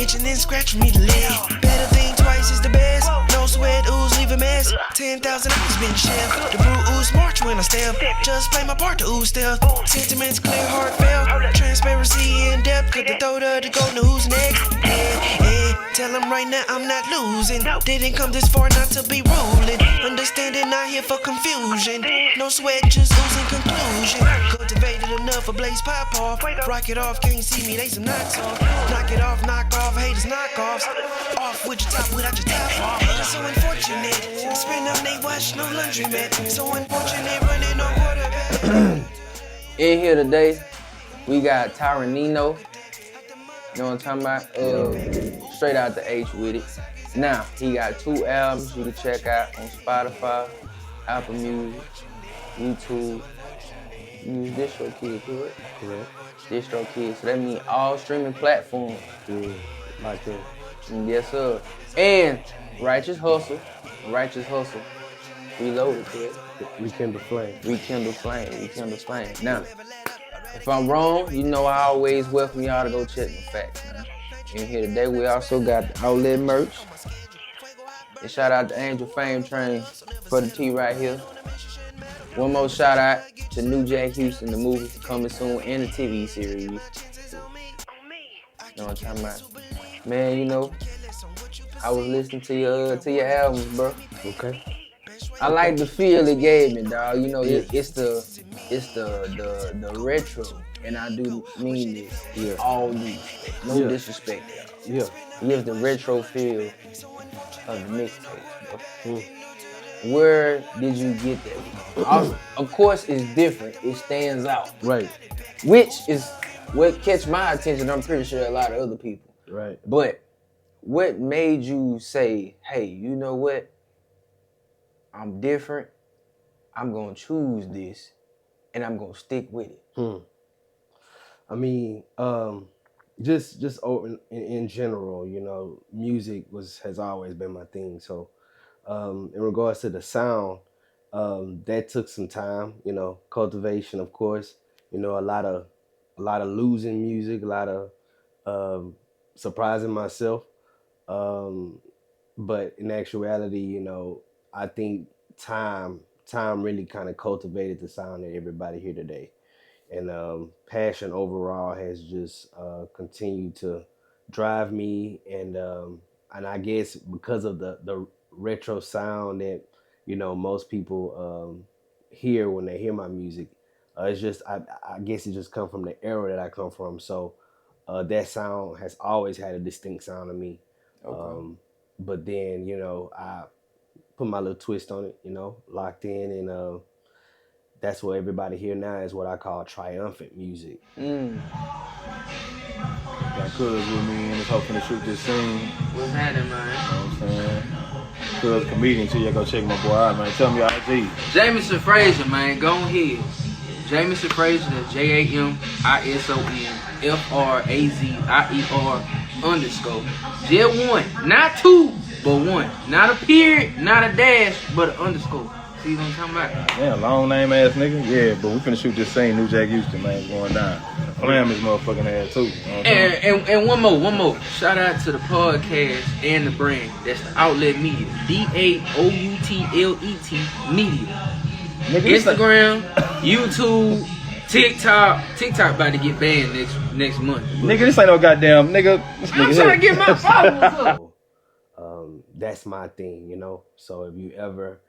itching and scratching me the leg. Better think twice is the best. No sweat, ooze, leave a mess. 10,000 hours been chef. The brew ooze march when I step. Just play my part to ooze stealth. Sentiments clear, heartfelt. Transparency in depth. Cut the throat of the golden who's next. Tell them right now I'm not losing. Didn't come this far not to be ruling. Understanding not here for confusion. No sweat, just losing conclusion. Cultivated enough for blaze pop off. Rock it off, can't see me, they some knocks off. Knock it off, knock off, haters knockoffs. Off with your top without your top off. It's so unfortunate. Spend up, they watch no laundromat. So unfortunate, running on quarterback. In here today, we got Tyreneno. You know what I'm talking about? Straight out the H with it. Now, he got 2 albums you can check out on Spotify, Apple Music, YouTube. Use DistroKid, correct? Correct. DistroKid. So that means all streaming platforms. Yeah, like that. Yes, sir. And Righteous Hustle. Reloaded, correct? Rekindle flame. Rekindle flame. Now, if I'm wrong, you know I always welcome y'all to go check my facts, man. In here today, we also got the outlet merch. And shout out to Angel Fame Train for the tea right here. One more shout out to New Jack Houston, the movie coming soon, and the TV series. You know what I'm talking about? Man, you know, I was listening to your albums, bro. Okay. I like the feel it gave me, dog. You know, it's the retro, and I do mean this. Yeah. All these, no disrespect, y'all. Yeah. It gives the retro feel of the mixtape, bro. Where did you get that? Of course, it's different. It stands out. Right. Which is what catch my attention. I'm pretty sure a lot of other people. Right. But what made you say, hey, you know what? I'm different. I'm gonna choose this, and I'm gonna stick with it. I mean, just in general, you know, music has always been my thing. So, in regards to the sound, that took some time. You know, cultivation, of course. You know, a lot of losing music, a lot of surprising myself. But in actuality, you know, I think time really kind of cultivated the sound that everybody hear today. And passion overall has just continued to drive me, and I guess because of the retro sound that, you know, most people hear when they hear my music, it's just I guess it just come from the era that I come from. So that sound has always had a distinct sound to me. Okay. But then, you know, I put my little twist on it, you know, locked in, and that's what everybody here now is what I call triumphant music. Got Cuz with me and is hoping to shoot this scene. What's happening, man? You know what I'm saying? Cuz comedian too, y'all go check my boy out, man. Tell me your IG. Jamison Frazier, man, go ahead. Jamison Frazier, that's JamisonFrazier_. Just one, not two, but one. Not a period, not a dash, but an underscore. See what I'm talking about? Damn, long name ass nigga. Yeah, but we finna shoot this scene, New Jack Houston, man, going down. Flam his motherfucking ass too. You know and one more. Shout out to the podcast and the brand. That's the Outlet Media. DAOUTLET Media. Nigga, Instagram, YouTube, TikTok. TikTok about to get banned next month. Nigga, this ain't no goddamn nigga. I'm trying to get my followers up. That's my thing, you know. So if you ever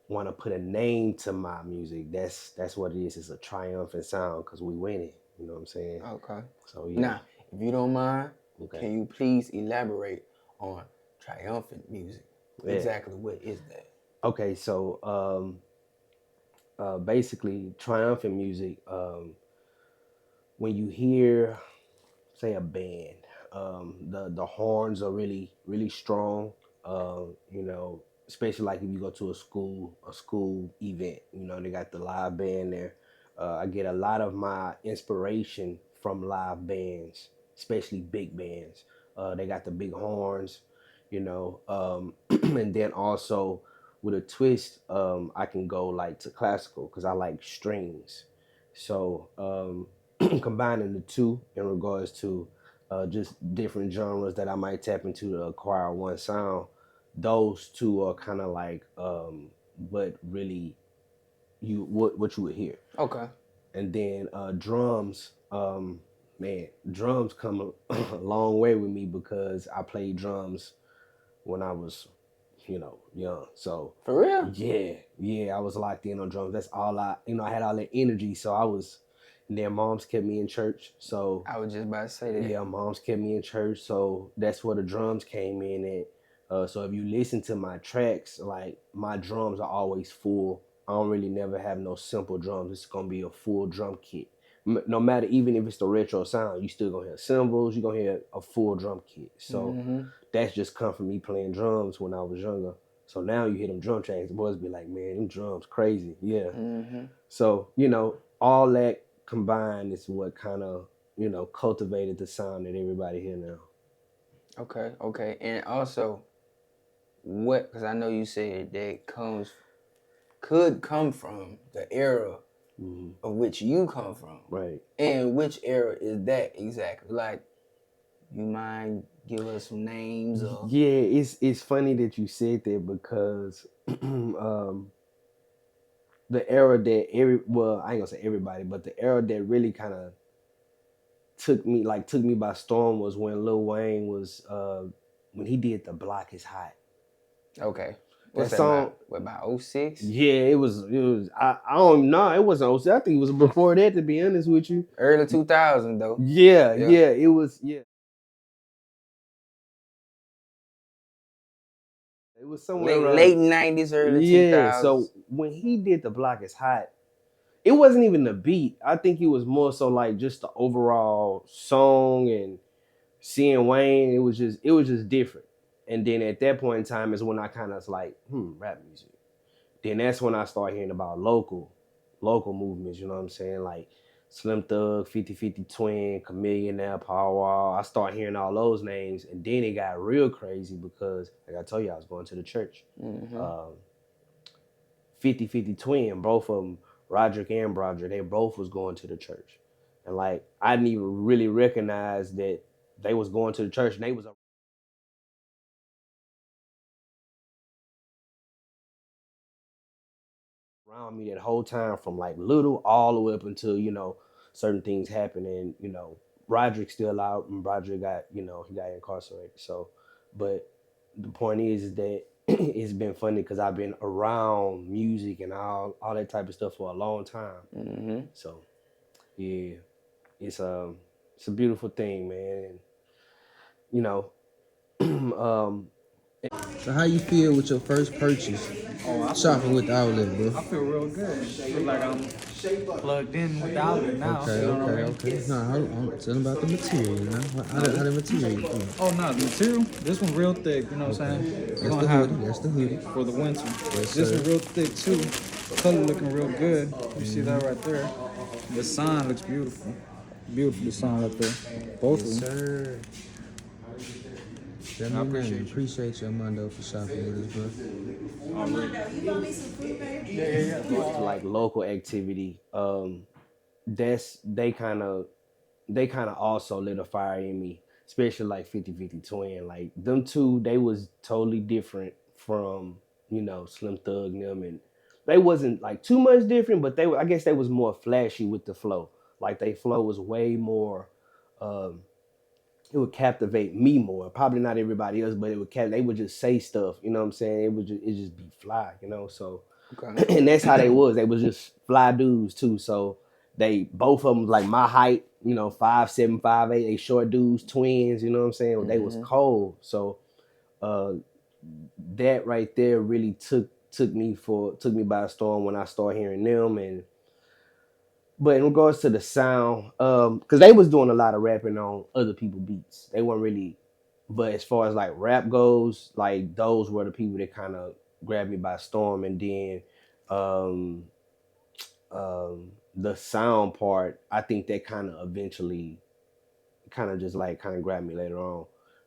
want to put a name to my music, that's what it is. It's a triumphant sound because we win it. You know what I'm saying? Okay. So yeah. Now, if you don't mind, okay, can you please elaborate on triumphant music? Yeah. Exactly what is that? Okay, so basically triumphant music, when you hear, say, a band, the horns are really, really strong. You know, especially like if you go to a school event, you know, they got the live band there. I get a lot of my inspiration from live bands, especially big bands. They got the big horns, you know, and then also with a twist, I can go like to classical because I like strings. So combining the two in regards to just different genres that I might tap into to acquire one sound. Those two are kind of like what really what you would hear. Okay. And then drums, man, drums come a long way with me because I played drums when I was, young. So For real? yeah, I was locked in on drums. That's all I had all that energy. So I was, and then moms kept me in church. So I was just about to say that. yeah, moms kept me in church. So that's where the drums came in at. So if you listen to my tracks, like my drums are always full. I don't really never have no simple drums. It's gonna be a full drum kit. No matter, even if it's the retro sound, you still gonna hear cymbals. You gonna hear a full drum kit. So that's just come from me playing drums when I was younger. So now you hear them drum tracks, the boys be like, man, them drums crazy. Yeah. So all that combined is what kind of cultivated the sound that everybody hear now. Okay. And also, because I know you said that could come from the era of which you come from. Right. And which era is that exactly? Like, you mind give us some names? Or... Yeah, it's funny that you said that because the era that I ain't gonna say everybody, but the era that really kind of took me by storm was when Lil Wayne was when he did The Block Is Hot. Okay. What's that that song? About 06? Yeah, it was. I don't know. It wasn't 06. I think it was before that. To be honest with you, Early 2000 though. Yeah. It was. Yeah. It was somewhere late 90s, early 2000s. So when he did The Block Is Hot, it wasn't even the beat. I think it was more so like just the overall song and seeing Wayne. It was just different. And then at that point in time is when I kind of was like, rap music. Then that's when I started hearing about local movements, you know what I'm saying? Like Slim Thug, 50-50 Twin, Chameleon, Power Wall. I started hearing all those names, and then it got real crazy because, like I told you, I was going to the church. 50-50 Twin, both of them, Roderick and Broderick, they both was going to the church. And like, I didn't even really recognize that they was going to the church, and they was around me that whole time from like little all the way up until, certain things happen. And, Roderick's still out and Broderick got, he got incarcerated. So, but the point is that it's been funny because I've been around music and all that type of stuff for a long time. So, yeah, it's a beautiful thing, man. And, So how you feel with your first purchase? Shopping with the outlet, bro. I feel real good. I feel like I'm plugged in with the outlet now. Okay. No, tell them about the material, you know? How the material you feel? Oh no, the material. This one real thick. You know what I'm saying? That's the hoodie. For the winter. Yes, This sir. one real thick too. Color looking real good. You see that right there? The sign looks beautiful. Beautiful design right there. Both of them. Sir. I appreciate your Mondo for shopping with us, bro. You gonna need some food, baby? like local activity, they kind of also lit a fire in me, especially like 50-50 Twin. Like them two, they was totally different from Slim Thug and them, and they wasn't like too much different, but I guess they was more flashy with the flow. Like they flow was way more it would captivate me more. Probably not everybody else, but they would just say stuff, you know what I'm saying? It just be fly, so Okay. and that's how they was. They was just fly dudes too. So they both of them like my height, 5'7", 5'8", they short dudes, twins, you know what I'm saying? They was cold. So that right there really took me by storm when I started hearing them. But in regards to the sound, because they was doing a lot of rapping on other people's beats. They weren't really, but as far as like rap goes, like those were the people that kind of grabbed me by storm. And then the sound part, I think that kind of eventually kind of grabbed me later on.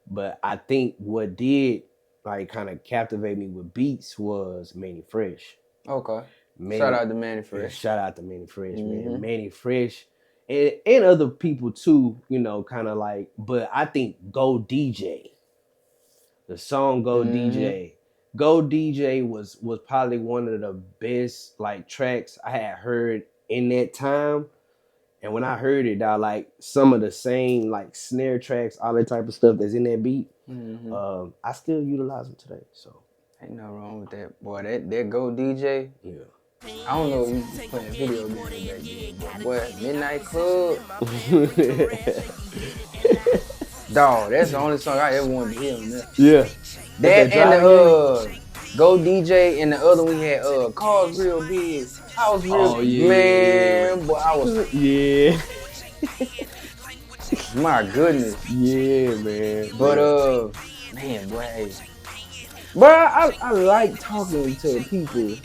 But I think what did like kind of captivate me with beats was Mannie Fresh. Okay. Shout out to Mannie Fresh. Shout out to Mannie Fresh, man. Mannie Fresh and other people too, you know, kind of like. But I think Go DJ, the song Go DJ. Go DJ was probably one of the best like tracks I had heard in that time. And when I heard it, I like some of the same like snare tracks, all that type of stuff that's in that beat. I still utilize them today. So ain't nothing wrong with that. Boy, that Go DJ. yeah. I don't know if you was playing video games back then, but boy, Midnight Club. Dog, that's the only song I ever wanted to hear on that. Yeah. That and the Go DJ and the other one we had Cars Real Big. I was real man, boy, I was my goodness. Yeah, man. But man, boy, hey. But I like talking to people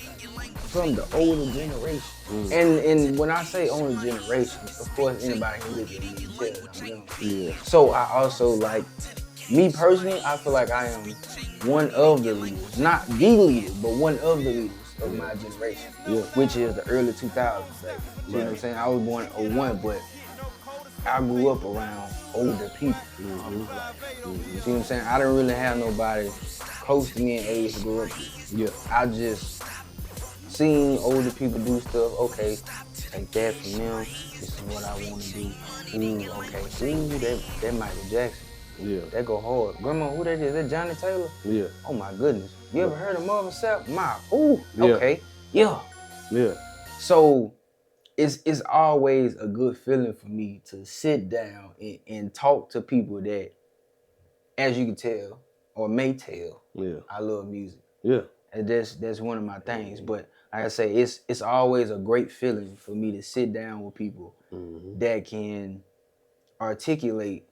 from the older generation. And when I say older generation, of course anybody can look at me and tell that I'm young. Yeah. So I also like, me personally, I feel like I am one of the leaders. Not the leader, but one of the leaders of my generation. Yeah. Which is the early 2000s, baby. You know what I'm saying? I was born in 01, but I grew up around older people. You see what I'm saying? I didn't really have nobody close to me in age to grow up with. Yeah. I just seen older people do stuff. Okay, take that from them. This is what I want to do. Ooh, okay. Ooh, that Michael Jackson. Yeah. That go hard. Grandma, who that is? That Johnny Taylor? Yeah. Oh my goodness. You ever heard of Marvin Sapp? Ooh, Yeah. okay. Yeah. Yeah. So it's always a good feeling for me to sit down and talk to people that, as you can tell, or may tell, I love music. Yeah. And that's one of my things. But like I say, it's always a great feeling for me to sit down with people that can articulate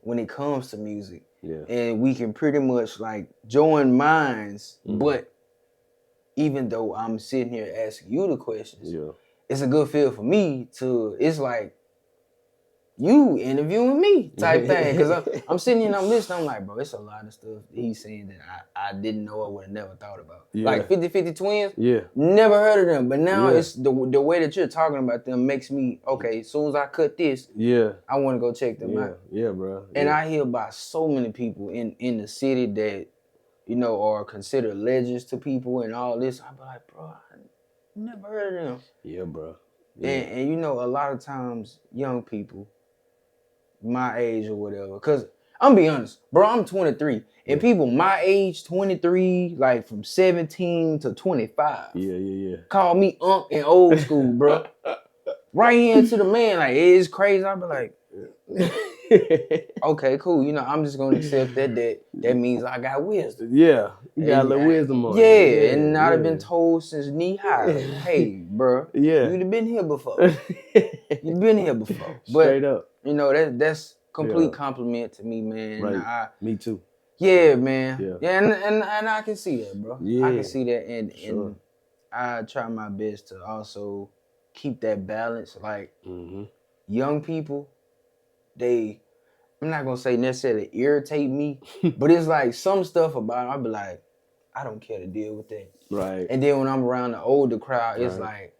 when it comes to music. Yeah. And we can pretty much like join minds, but even though I'm sitting here asking you the questions, it's a good feel for me it's like you interviewing me type thing. Because I'm sitting here and I'm listening, I'm like, bro, it's a lot of stuff he's saying that I didn't know I would have never thought about. Yeah. Like 50-50 Twins, Yeah. never heard of them. But now it's the way that you're talking about them makes me, okay, as soon as I cut this, I want to go check them out. Yeah, bro. And I hear about so many people in the city that, you know, are considered legends to people and all this. I'm like, bro, I never heard of them. Yeah, bro. Yeah. And you know, a lot of times, young people, my age or whatever, because I'm be honest, bro, I'm 23. And people my age, 23, like from 17 to 25, call me Unc and old school, bro. Right here to the man, like, it's crazy. I be like, okay, cool. You know, I'm just gonna accept that means I got wisdom. Yeah, you got a little wisdom on it. And I've been told since knee high, hey, bro, you'd have been here before. You've been here before. But, straight up. You know, that's complete compliment to me, man. Right. Me too. Yeah, man. Yeah, and I can see that, bro. Yeah. I can see that, and I try my best to also keep that balance. Like young people, I'm not gonna say necessarily irritate me, but it's like some stuff about it, I'll be like, I don't care to deal with that. Right. And then when I'm around the older crowd, it's like,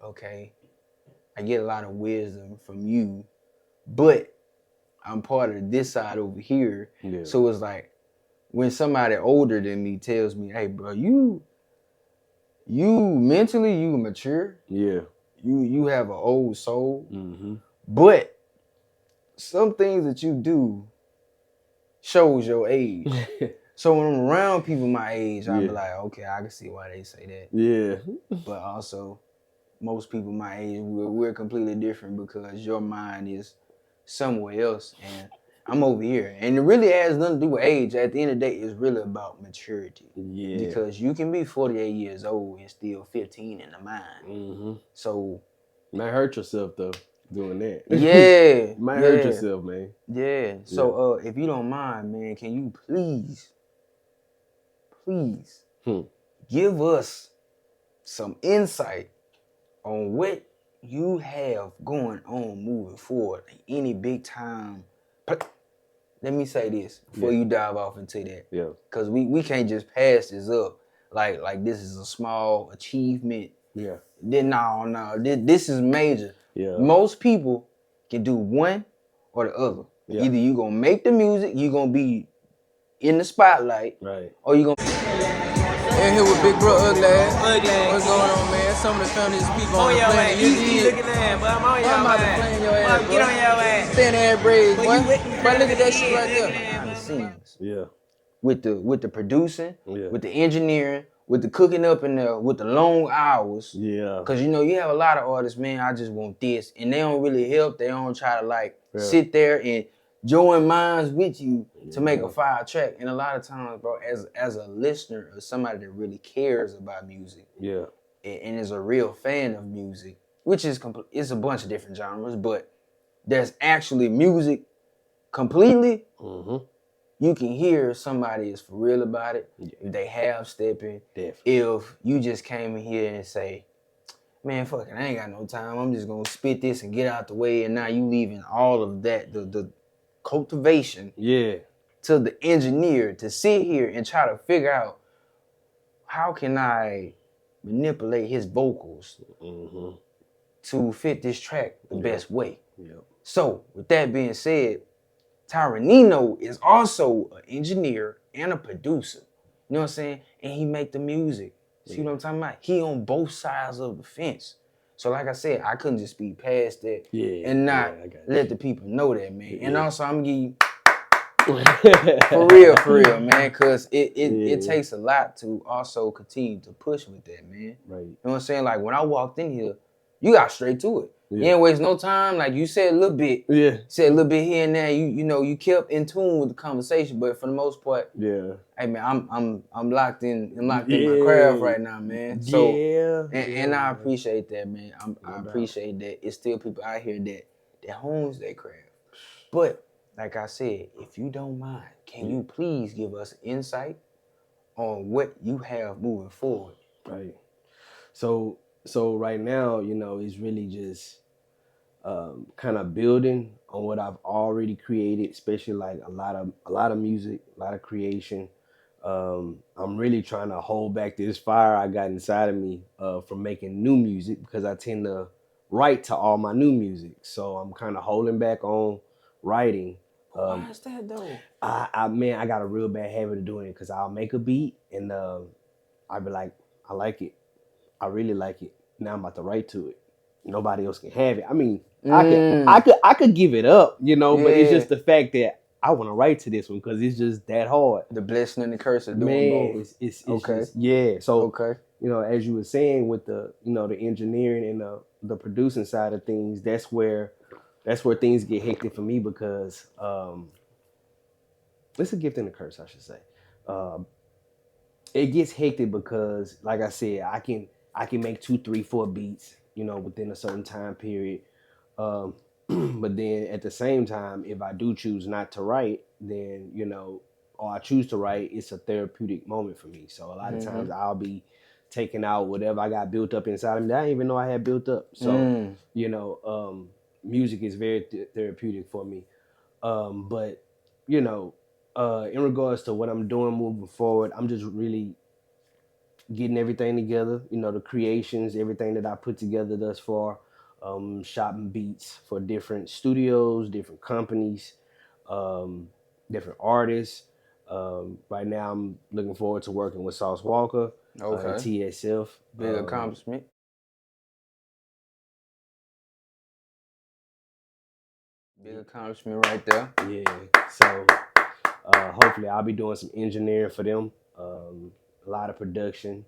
okay, I get a lot of wisdom from you, but I'm part of this side over here. Yeah. So it's like when somebody older than me tells me, hey, bro, you mentally, you mature. Yeah. You have an old soul. But some things that you do shows your age. So when I'm around people my age, I'll be like, okay, I can see why they say that. Yeah. But also, most people my age, we're completely different because your mind is somewhere else and I'm over here. And it really has nothing to do with age. At the end of the day, it's really about maturity. Yeah. Because you can be 48 years old and still 15 in the mind. So. Might hurt yourself though, doing that. Yeah. Might hurt yourself, man. Yeah. So if you don't mind, man, can you please give us some insight on what you have going on moving forward? Any big time. Let me say this before you dive off into that. Yeah. Because we can't just pass this up like this is a small achievement. Yeah. Then no, this is major. Yeah. Most people can do one or the other. Yeah. Either you gonna make the music, you gonna be in the spotlight, Right. or you gonna. In here with Big Bro Ugly Ass. What's going on, man? Some of the funniest people on the planet. Easy looking ass, but I'm on your I'm about to ass. play in your ass, Get bro. on your ass. Thin ass braids, boy. you with- But look at that shit right there. Behind the scenes Yeah. with the producing, Yeah. with the engineering, with the cooking up in there, with the long hours. Yeah. Cause you know you have a lot of artists, man. I just want this, and they don't really help. They don't try to like Yeah. sit there and join minds with you to make a fire track. And a lot of times, bro, as a listener or somebody that really cares about music, Yeah. and is a real fan of music, which is it's a bunch of different genres, but there's actually music completely. Mm-hmm. You can hear somebody is for real about it. Yeah. If they have stepping. Definitely. If you just came in here and say, man, fuck it, I ain't got no time. I'm just gonna spit this and get out the way. And now you leaving all of that, the cultivation, Yeah. to the engineer to sit here and try to figure out how can I manipulate his vocals Mm-hmm. to fit this track the best way. Yeah. So with that being said, Tyreneno is also an engineer and a producer. You know what I'm saying? And he make the music. See what I'm talking about? He on both sides of the fence. So like I said, I couldn't just be past that and not I got let the people know that, man. And Yeah. also I'm gonna give you for real, man, because it takes a lot to also continue to push with that, man. Right. You know what I'm saying? Like when I walked in here, you got straight to it. Yeah. You ain't waste no time. Like you said a little bit. Yeah. Said a little bit here and there. You know, you kept in tune with the conversation, but for the most part, Yeah. hey man, I'm locked in. I'm locked in my craft right now, man. So and I appreciate that, man. I appreciate that. It's still people out here that hones their craft. But like I said, if you don't mind, can you please give us insight on what you have moving forward? Right. So right now, you know, it's really just kind of building on what I've already created, especially like a lot of music, a lot of creation. I'm really trying to hold back this fire I got inside of me from making new music because I tend to write to all my new music. So I'm kind of holding back on writing. Why is that though? I got a real bad habit of doing it because I'll make a beat and I'll be like, I like it. I really like it. Now I'm about to write to it. Nobody else can have it. I mean, I could give it up, you know, but it's just the fact that I want to write to this one because it's just that hard. The blessing and the curse of doing both. It's okay. Just, yeah. So okay. You know, as you were saying with the, you know, the engineering and the producing side of things, that's where things get hectic for me because it's a gift and a curse, I should say. It gets hectic because, like I said, I can make 2, 3, 4 beats, you know, within a certain time period. But then at the same time, if I do choose not to write, then, you know, or I choose to write, it's a therapeutic moment for me. So a lot of times I'll be taking out whatever I got built up inside of me that I didn't even know I had built up. So, you know, music is very therapeutic for me. But, you know, in regards to what I'm doing moving forward, I'm just really getting everything together, you know, the creations, everything that I put together thus far, shopping beats for different studios, different companies, different artists. Right now I'm looking forward to working with Sauce Walker, TSF. Big accomplishment. Big accomplishment right there. Yeah. So hopefully I'll be doing some engineering for them. A lot of production.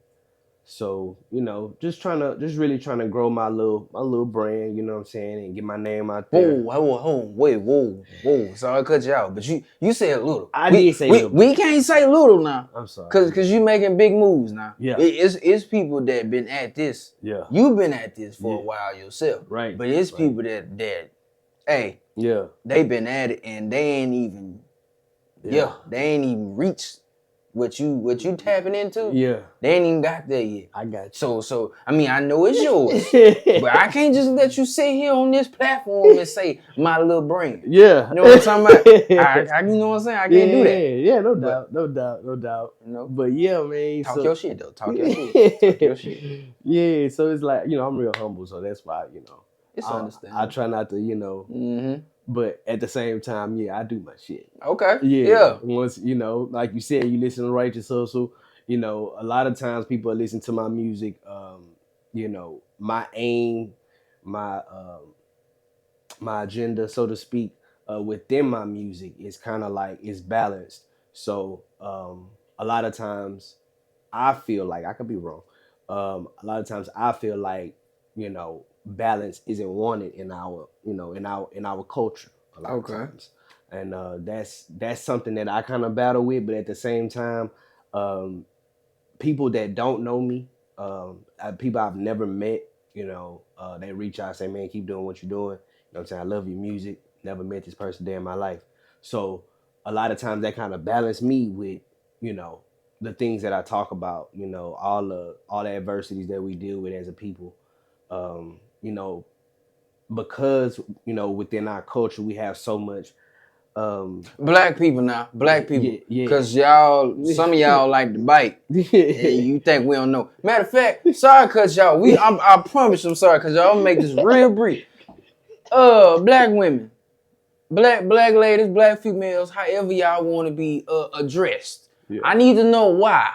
So, you know, just really trying to grow my little brand, you know what I'm saying, and get my name out there. Whoa. Sorry I cut you out, but you said little. I did say little. We can't say little now. I'm sorry. Cause you making big moves now. Yeah. It's people that been at this. Yeah. You've been at this for a while yourself. Right. But it's people that hey, yeah, they been at it and they ain't even they ain't even reached what you tapping into. Yeah. They ain't even got there yet. I got you. So I mean I know it's yours. But I can't just let you sit here on this platform and say my little brain. Yeah. You know what I'm talking about? I you know what I'm saying? I can't do that. Yeah, no doubt. You know? But yeah, man. Talk your shit though. Talk your shit. Yeah, so it's like, you know, I'm real humble, so that's why, you know. It's I understandable. try not to, you know. Mm-hmm. But at the same time, yeah, I do my shit. Okay. Yeah. Once, you know, like you said, you listen to Righteous Hustle. You know, a lot of times people listen to my music. You know, my aim, my my agenda, so to speak, within my music is kind of like it's balanced. So a lot of times I feel like I could be wrong. A lot of times I feel like, you know, balance isn't wanted in our, you know, in our culture a lot of times, and that's something that I kind of battle with. But at the same time, people that don't know me, people I've never met, you know, they reach out and say, "Man, keep doing what you're doing." You know what I'm saying? I love your music. Never met this person day in my life. So a lot of times that kind of balance me with, you know, the things that I talk about, you know, all the adversities that we deal with as a people. You know, because, you know, within our culture we have so much Black people now, yeah. cause y'all, some of y'all like to bite, and you think we don't know. Matter of fact, sorry, cause y'all, I promise I'm sorry, cause y'all make this real brief. Black women, black ladies, black females, however y'all want to be addressed. Yeah. I need to know why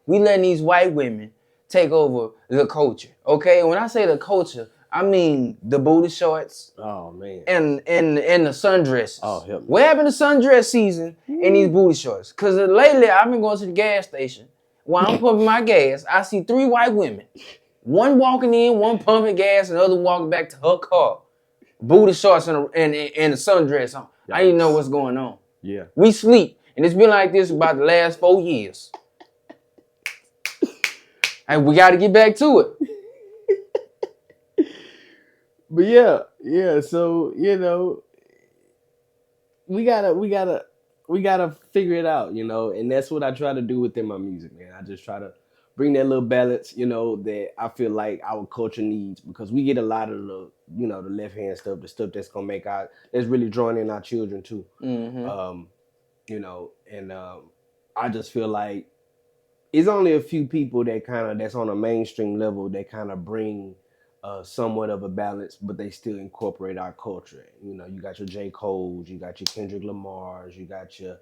we letting these white women take over the culture. Okay, when I say the culture, I mean the booty shorts. Oh man. And the sundresses. Oh, help me. What happened to sundress season in these booty shorts? Because lately I've been going to the gas station. While I'm pumping my gas, I see 3 white women. One walking in, one pumping gas, and the other walking back to her car. Booty shorts and a sundress on. I didn't know what's going on. Yeah. We sleep. And it's been like this about the last 4 years. And we got to get back to it. But yeah. So, you know, we gotta figure it out, you know, and that's what I try to do within my music, man. I just try to bring that little balance, you know, that I feel like our culture needs, because we get a lot of the, you know, the left hand stuff, the stuff that's gonna make that's really drawing in our children too. Mm-hmm. You know, and I just feel like it's only a few people that's on a mainstream level that kind of bring somewhat of a balance, but they still incorporate our culture. You know, you got your J. Cole's, you got your Kendrick Lamar's, you got your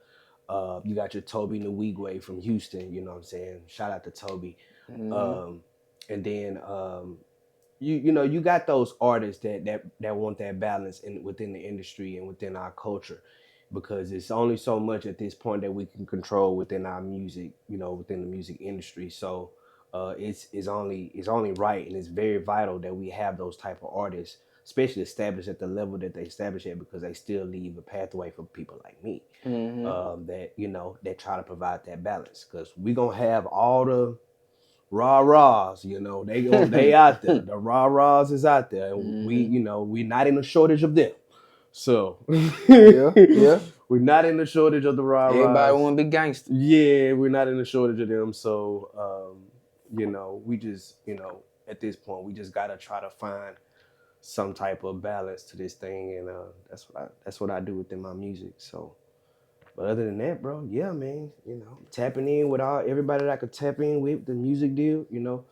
Toby Nwigwe from Houston. You know what I'm saying? Shout out to Toby. Mm-hmm. And then you know, you got those artists that want that balance within the industry and within our culture, because it's only so much at this point that we can control within our music, you know, within the music industry. So it's only right, and it's very vital that we have those type of artists, especially established at the level that they establish at, because they still leave a pathway for people like me, that, you know, that try to provide that balance. Because we gonna have all the rah-rahs, you know, they out there. The rah-rahs is out there, and we, you know, we're not in a shortage of them. So yeah. We're not in the shortage of the rah-rahs. Everybody want to be gangster. Yeah, we're not in the shortage of them. So, you know, we just, you know, at this point, we just got to try to find some type of balance to this thing. And that's what I do within my music. So, but other than that, bro, yeah, man, you know, tapping in with everybody that I could tap in with, the music deal, you know.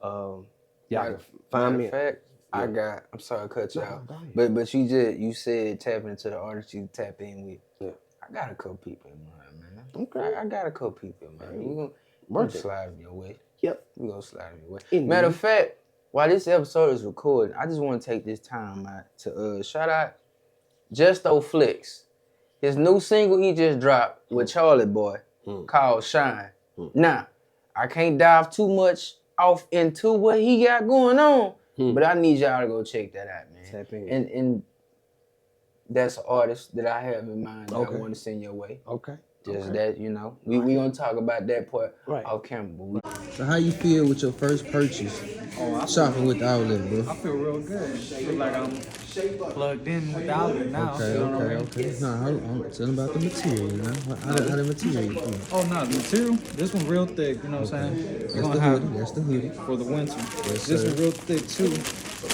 Y'all can find me. Fact, yeah. I'm sorry to cut you out. Go ahead. But you said tapping into the artists you tap in with. Yeah. I got a couple people in mind, man. Okay. I got a couple people in mind. We're gonna slide them your way. Yep. We're gonna slide them your way. Matter of fact, while this episode is recording, I just want to take this time out to shout out Justo Flicks. His new single he just dropped with Charlie Boy called Shine. Now, I can't dive too much off into what he got going on, but I need y'all to go check that out, man. Tap in. And that's an artist that I have in mind that I want to send your way. Okay. Just that, you know. We gonna talk about that part off camera. So how you feel with your first purchase? Shopping with the outlet, bro. I feel real good. I feel like I'm plugged in with the outlet now. Okay. No, I'm telling about the material, you know? How the material you feel? Oh, no, the material, this one real thick, you know what I'm saying? That's the hoodie. For the winter. Yes, This sir. one real thick, too.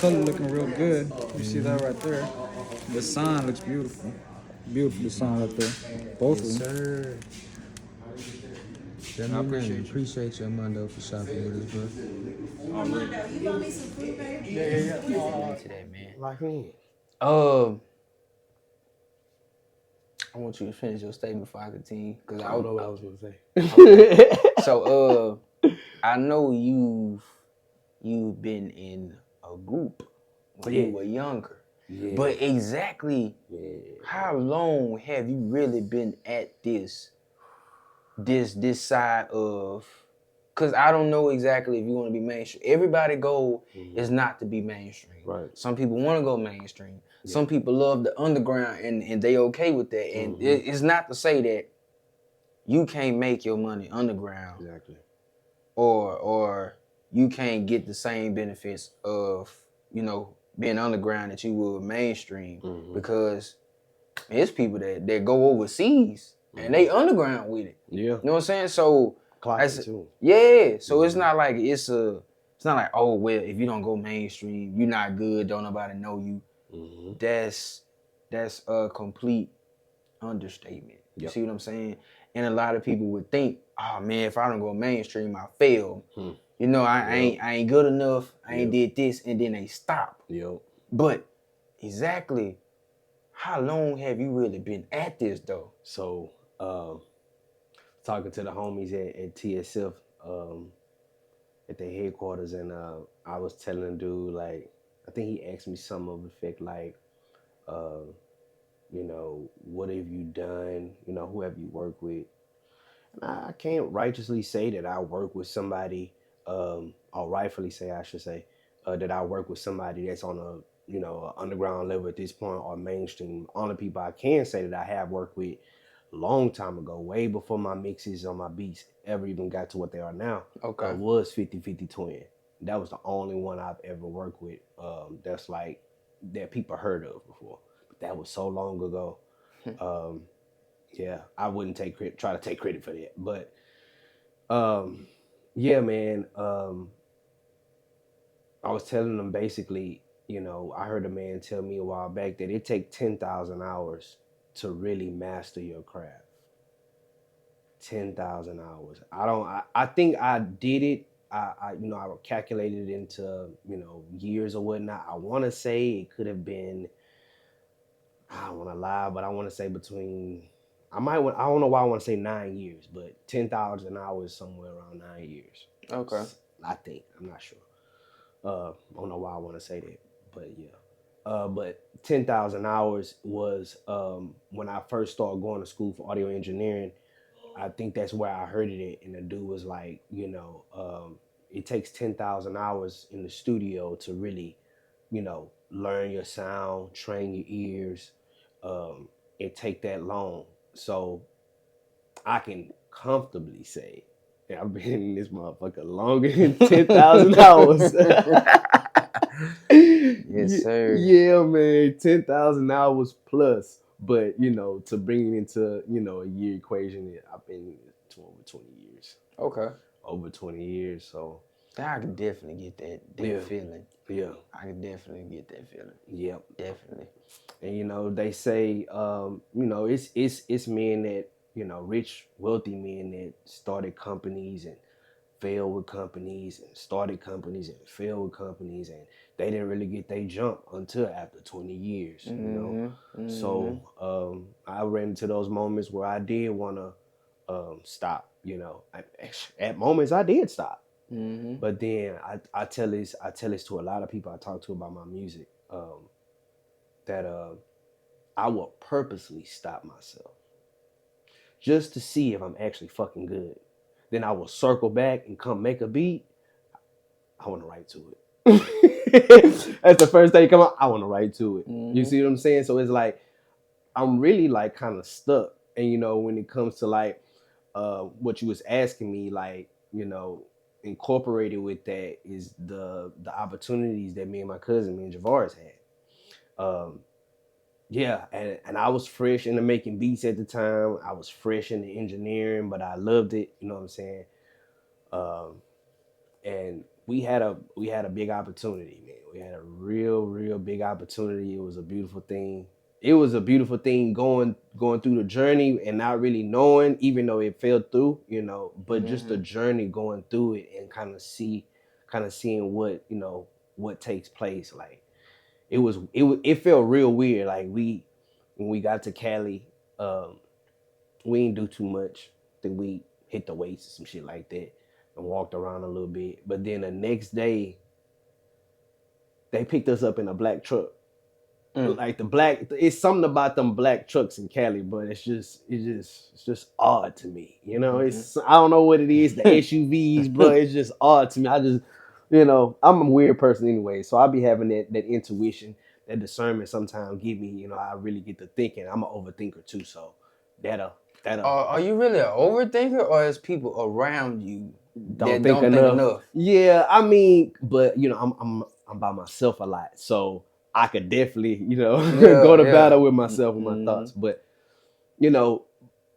Color looking real good. You see that right there? The sign looks beautiful. Beautiful design right there. Both of them. Sir. I appreciate your Mondo for shopping with us, bro. Mondo, you want me some food, baby? Get into that, man. Lock in. I want you to finish your statement before I continue, cause I don't know what I was gonna say. Okay. So, I know you've been in a group when you were younger. Yeah. But exactly how long have you really been at this side of? Cause I don't know exactly if you want to be mainstream. Everybody's goal is not to be mainstream. Right. Some people want to go mainstream. Yeah. Some people love the underground and they okay with that. And it's not to say that you can't make your money underground. Exactly. Or you can't get the same benefits of, being underground that you would mainstream, because it's people that go overseas and they underground with it. Yeah. You know what I'm saying? So too. Yeah. So it's not like it's not like, oh well, if you don't go mainstream, you're not good, don't nobody know you. That's a complete understatement. You see what I'm saying? And a lot of people would think, oh man, if I don't go mainstream, I fail. I ain't good enough. I ain't did this, and then they stop. But exactly, how long have you really been at this though? So, talking to the homies at TSF, at their headquarters, and I was telling the dude, like, I think he asked me some of the effect, like, what have you done? Who have you worked with? And I can't righteously say that I work with somebody, or rightfully say, I should say, that I work with somebody that's on a, a underground level at this point, or mainstream. Only people I can say that I have worked with a long time ago, way before my mixes on my beats ever even got to what they are now, was 50-50 Twin. That was the only one I've ever worked with, that's like, that people heard of before. But that was so long ago. Yeah, I wouldn't try to take credit for that. But yeah, man, I was telling them basically, I heard a man tell me a while back that it takes 10,000 hours to really master your craft. 10,000 hours. I think I did it. I calculated it into, years or whatnot. I want to say it could have been, I don't want to lie, but I want to say between, I don't know why I want to say 9 years, but 10,000 hours somewhere around 9 years. Okay. I think, I'm not sure. I don't know why I want to say that, but yeah. But 10,000 hours was when I first started going to school for audio engineering. I think that's where I heard it, and the dude was like, it takes 10,000 hours in the studio to really, learn your sound, train your ears. It take that long. So I can comfortably say that I've been in this motherfucker longer than 10,000 hours. Yes, sir. Yeah, man, 10,000 hours plus. But, to bring it into, a year equation, I've been to over 20 years. Okay. Over 20 years, so. I can definitely get that feeling. Yeah. I can definitely get that feeling. Yep. Definitely. And, they say, it's men that, rich, wealthy men that started companies and failed with companies and started companies and failed with companies, and they didn't really get their jump until after 20 years, So I ran into those moments where I did want to stop, At moments I did stop. But then I tell this to a lot of people I talk to about my music, that I will purposely stop myself just to see if I'm actually fucking good. Then I will circle back and come make a beat. I want to write to it. That's the first thing come out. I want to write to it. You see what I'm saying? So it's like, I'm really like kind of stuck. And, when it comes to like what you was asking me, like, incorporated with that is the opportunities that me and Javaris had. Yeah, and I was fresh into making beats at the time. I was fresh into engineering, but I loved it. You know what I'm saying? And we had a big opportunity, man. We had a real big opportunity. It was a beautiful thing, it was a beautiful thing going through the journey and not really knowing, even though it fell through, you know, but just the journey going through it and kind of seeing what, you know, what takes place. Like it felt real weird. Like when we got to Cali, we didn't do too much. I think we hit the weights or some shit like that and walked around a little bit. But then the next day, they picked us up in a black truck. Like it's something about them black trucks in Cali, but it's just odd to me. You know, I don't know what it is, the SUVs, bro. It's just odd to me. I just, you know, I'm a weird person anyway, so I be having that intuition, that discernment sometimes give me, you know, I really get to thinking. I'm an overthinker too, so that'll. Are you really an overthinker, or is people around you don't think enough? Yeah, I mean, but you know, I'm by myself a lot, so I could definitely, you know, go to battle with myself and my thoughts. But you know,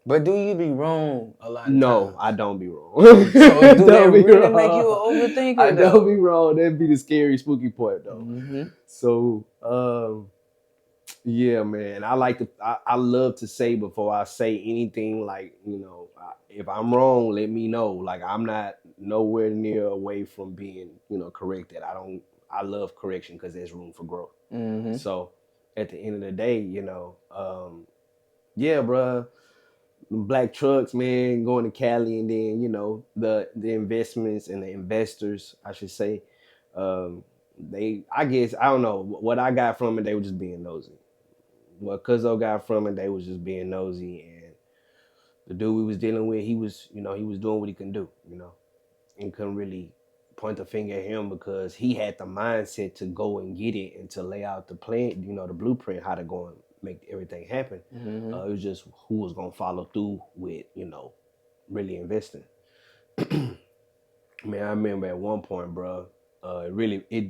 but do you be wrong a lot? No, times? I don't be wrong. So do that really make you an overthinker? I don't be wrong. That'd be the scary, spooky part, though. So, yeah, man. I love to say before I say anything, like, you know, if I'm wrong, let me know. Like, I'm not nowhere near away from being, you know, corrected. I love correction because there's room for growth. So at the end of the day, you know, yeah, bro, black trucks, man, going to Cali, and then, you know, the investments and the investors, I should say, I guess, I don't know what I got from it. They were just being nosy. What Cuzzo got from it, they was just being nosy. And the dude we was dealing with, he was doing what he can do, you know, and couldn't really point the finger at him because he had the mindset to go and get it and to lay out the plan, you know, the blueprint, how to go and make everything happen. It was just who was going to follow through with, you know, really investing. Man, I remember at one point, bro,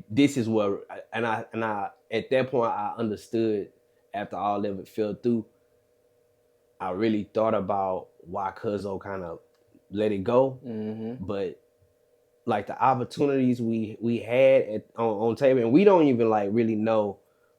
this is where, and I at that point, I understood after all of it fell through, I really thought about why Cuzzo kind of let it go. But like the opportunities we had on table, and we don't even like really know,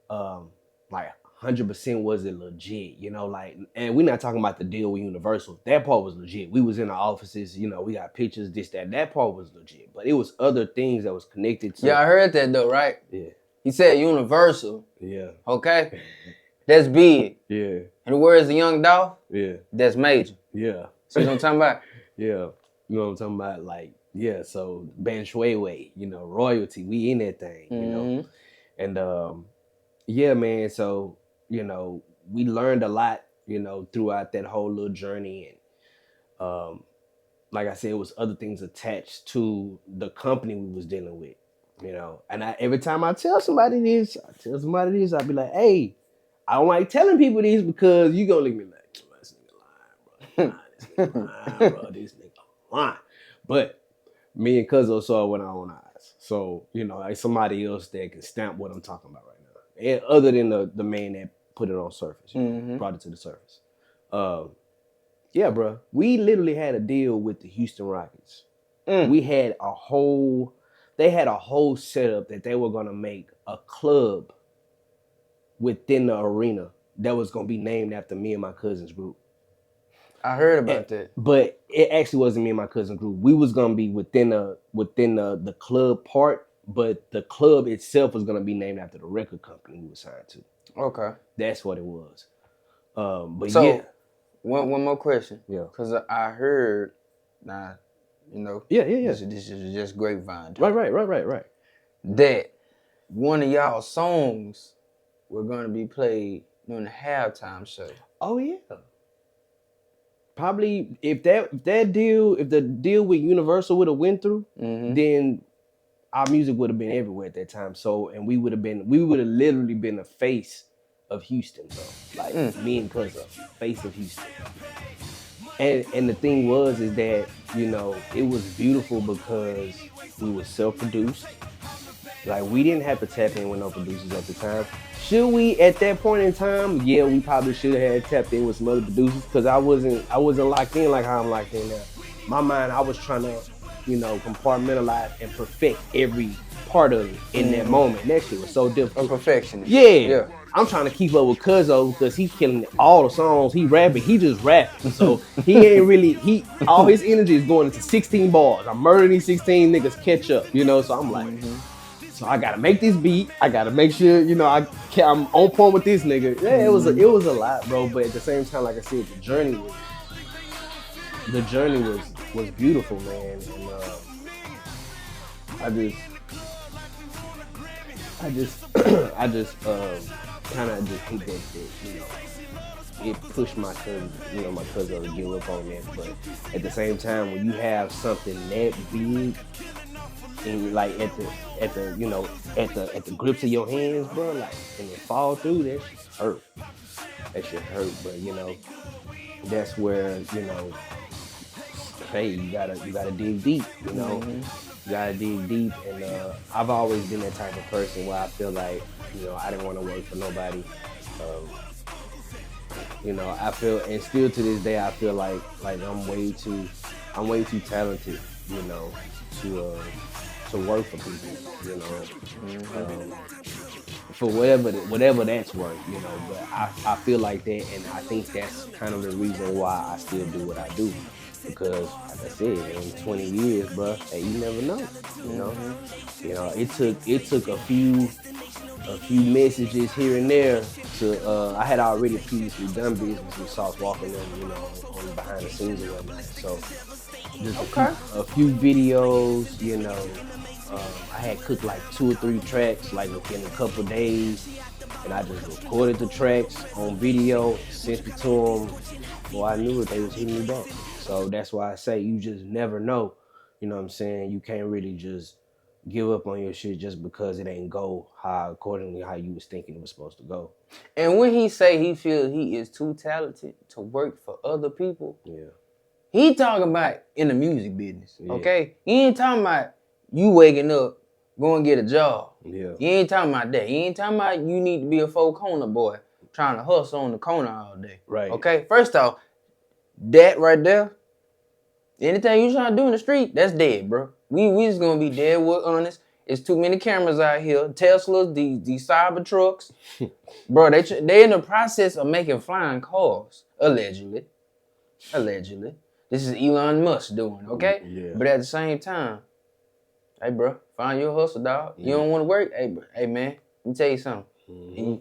like 100% was it legit, you know, like, and we're not talking about the deal with Universal. That part was legit. We was in the offices, you know, we got pictures, this, that part was legit. But it was other things that was connected to. Yeah, I heard that though, right? Yeah. He said Universal. Yeah. Okay. That's big. Yeah. And where is the Young Dolph? Yeah. That's major. Yeah. So you know what I'm talking about? Yeah. You know what I'm talking about? Like, yeah, so Ben Shway, you know, royalty, we in that thing, you know? And yeah, man, so, you know, we learned a lot, you know, throughout that whole little journey. And like I said, it was other things attached to the company we was dealing with, you know? And every time I tell somebody this, I'll be like, hey, I don't like telling people this because you gonna leave me like, this nigga lying, bro. This nigga lying, bro. This nigga lying. But me and Cuzzo saw it with our own eyes. So, you know, like somebody else that can stamp what I'm talking about right now. And other than the man that put it on surface, you know, brought it to the surface. Yeah, bro. We literally had a deal with the Houston Rockets. They had a whole setup that they were gonna make a club within the arena that was gonna be named after me and my cousin's group. I heard about that. But it actually wasn't me and my cousin group. We was gonna be within the club part, but the club itself was gonna be named after the record company we were signed to. Okay. That's what it was. But so, yeah. One more question. Yeah. Because I heard, you know. Yeah. This is just grapevine. Right. That one of y'all songs were gonna be played during the halftime show. Oh yeah. Probably if the deal with Universal would have went through, then our music would have been everywhere at that time. So, and we would have literally been the face of Houston, bro. Like me and Cuzzo, face of Houston. And the thing is that, you know, it was beautiful because we were self-produced. Like, we didn't have to tap in with no producers at the time. Should we at that point in time? Yeah, we probably should have had tapped in with some other producers because I wasn't locked in like how I'm locked in now. My mind, I was trying to, you know, compartmentalize and perfect every part of it in that moment. That shit was so A difficult. perfectionist. Yeah. I'm trying to keep up with Cuzzo because he's killing all the songs. He rapping. He just rapping. So he ain't really, all his energy is going into 16 bars. I'm murdering these 16 niggas, catch up, you know? So I'm like, so I gotta make this beat. I gotta make sure, you know, I'm on point with this nigga. Yeah, it was a lot, bro. But at the same time, like I said, the journey was beautiful, man. And I just kind of just hate that, you know, it pushed my cousin to give up on that. But at the same time, when you have something that big and like at the grips of your hands, bro, like, and it fall through, that shit hurt. That shit hurt. But you know, that's where, you know, hey, you gotta dig deep, you know. You gotta dig deep, and I've always been that type of person where I feel like, you know, I didn't want to work for nobody. You know, I feel, and still to this day, I feel like I'm way too talented, you know, to work for people, you know, for whatever that's worth, you know. But I feel like that, and I think that's kind of the reason why I still do what I do. Because, like I said, in 20 years, bro, hey, you never know, you know. You know, it took a few messages here and there to. I had already previously done business with Sauce Walker, and, you know, on behind the scenes and whatnot. So just a few videos, you know. I had cooked like 2 or 3 tracks like within a couple days, and I just recorded the tracks on video, sent it to them. Well, I knew that they was hitting me back. So that's why I say you just never know. You know what I'm saying? You can't really just give up on your shit just because it ain't go accordingly how you was thinking it was supposed to go. And when he say he feels he is too talented to work for other people, he talking about in the music business, okay? He ain't talking about you waking up, going to get a job. Yeah. He ain't talking about that. He ain't talking about you need to be a 4-corner boy trying to hustle on the corner all day. Right. Okay? First off, that right there, anything you trying to do in the street, that's dead, bro. We just gonna be dead with honest. It's too many cameras out here. Teslas, these cyber trucks. Bro, they in the process of making flying cars, allegedly. This is Elon Musk doing, okay? Yeah. But at the same time, hey, bro, find your hustle, dog. You don't want to work? Hey, man, let me tell you something.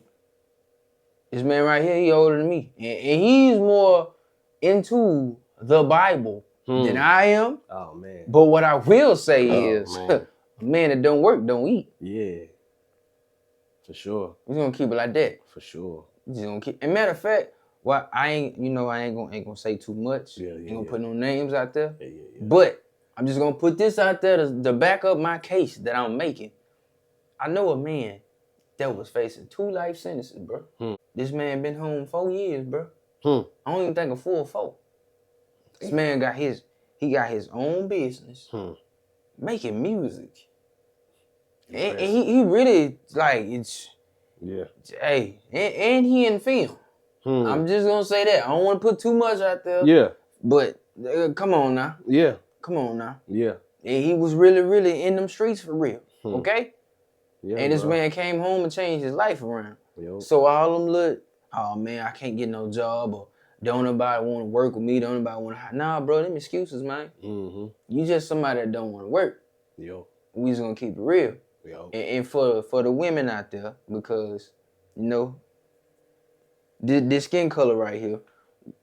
This man right here, he older than me. And he's more into the Bible than I am. Oh, man. But what I will say is, a man that don't work don't eat. Yeah. For sure. We're going to keep it like that. For sure. Just gonna keep. And matter of fact, well, I ain't gonna say too much. Ain't gonna put no names out there. But I'm just gonna put this out there to back up my case that I'm making. I know a man that was facing 2 life sentences, bro. This man been home 4 years, bro. I don't even think a full 4. This man got his own business, making music. And he really, like, it's, hey, and he in film. I'm just gonna say that. I don't want to put too much out there. Yeah. But come on now. Yeah. Come on now. Yeah. And he was really, really in them streets for real. Okay? Yeah, and this bro. man came home and changed his life around. Yo. So all them look, oh man, I can't get no job, or don't nobody want to work with me, don't nobody want to. Nah, bro, them excuses, man. You just somebody that don't want to work. Yo. We just gonna keep it real. Yo. And for the women out there, because, you know, this skin color right here,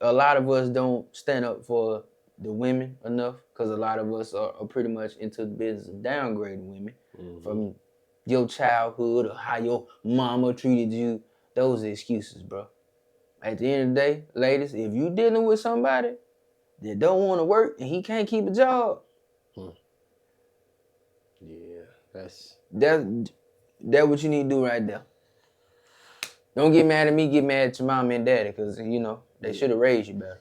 a lot of us don't stand up for the women enough, because a lot of us are pretty much into the business of downgrading women from your childhood or how your mama treated you. Those are excuses, bro. At the end of the day, ladies, if you dealing with somebody that don't want to work and he can't keep a job, that's what you need to do right there. Don't get mad at me, get mad at your mom and daddy, because, you know, they should have raised you better.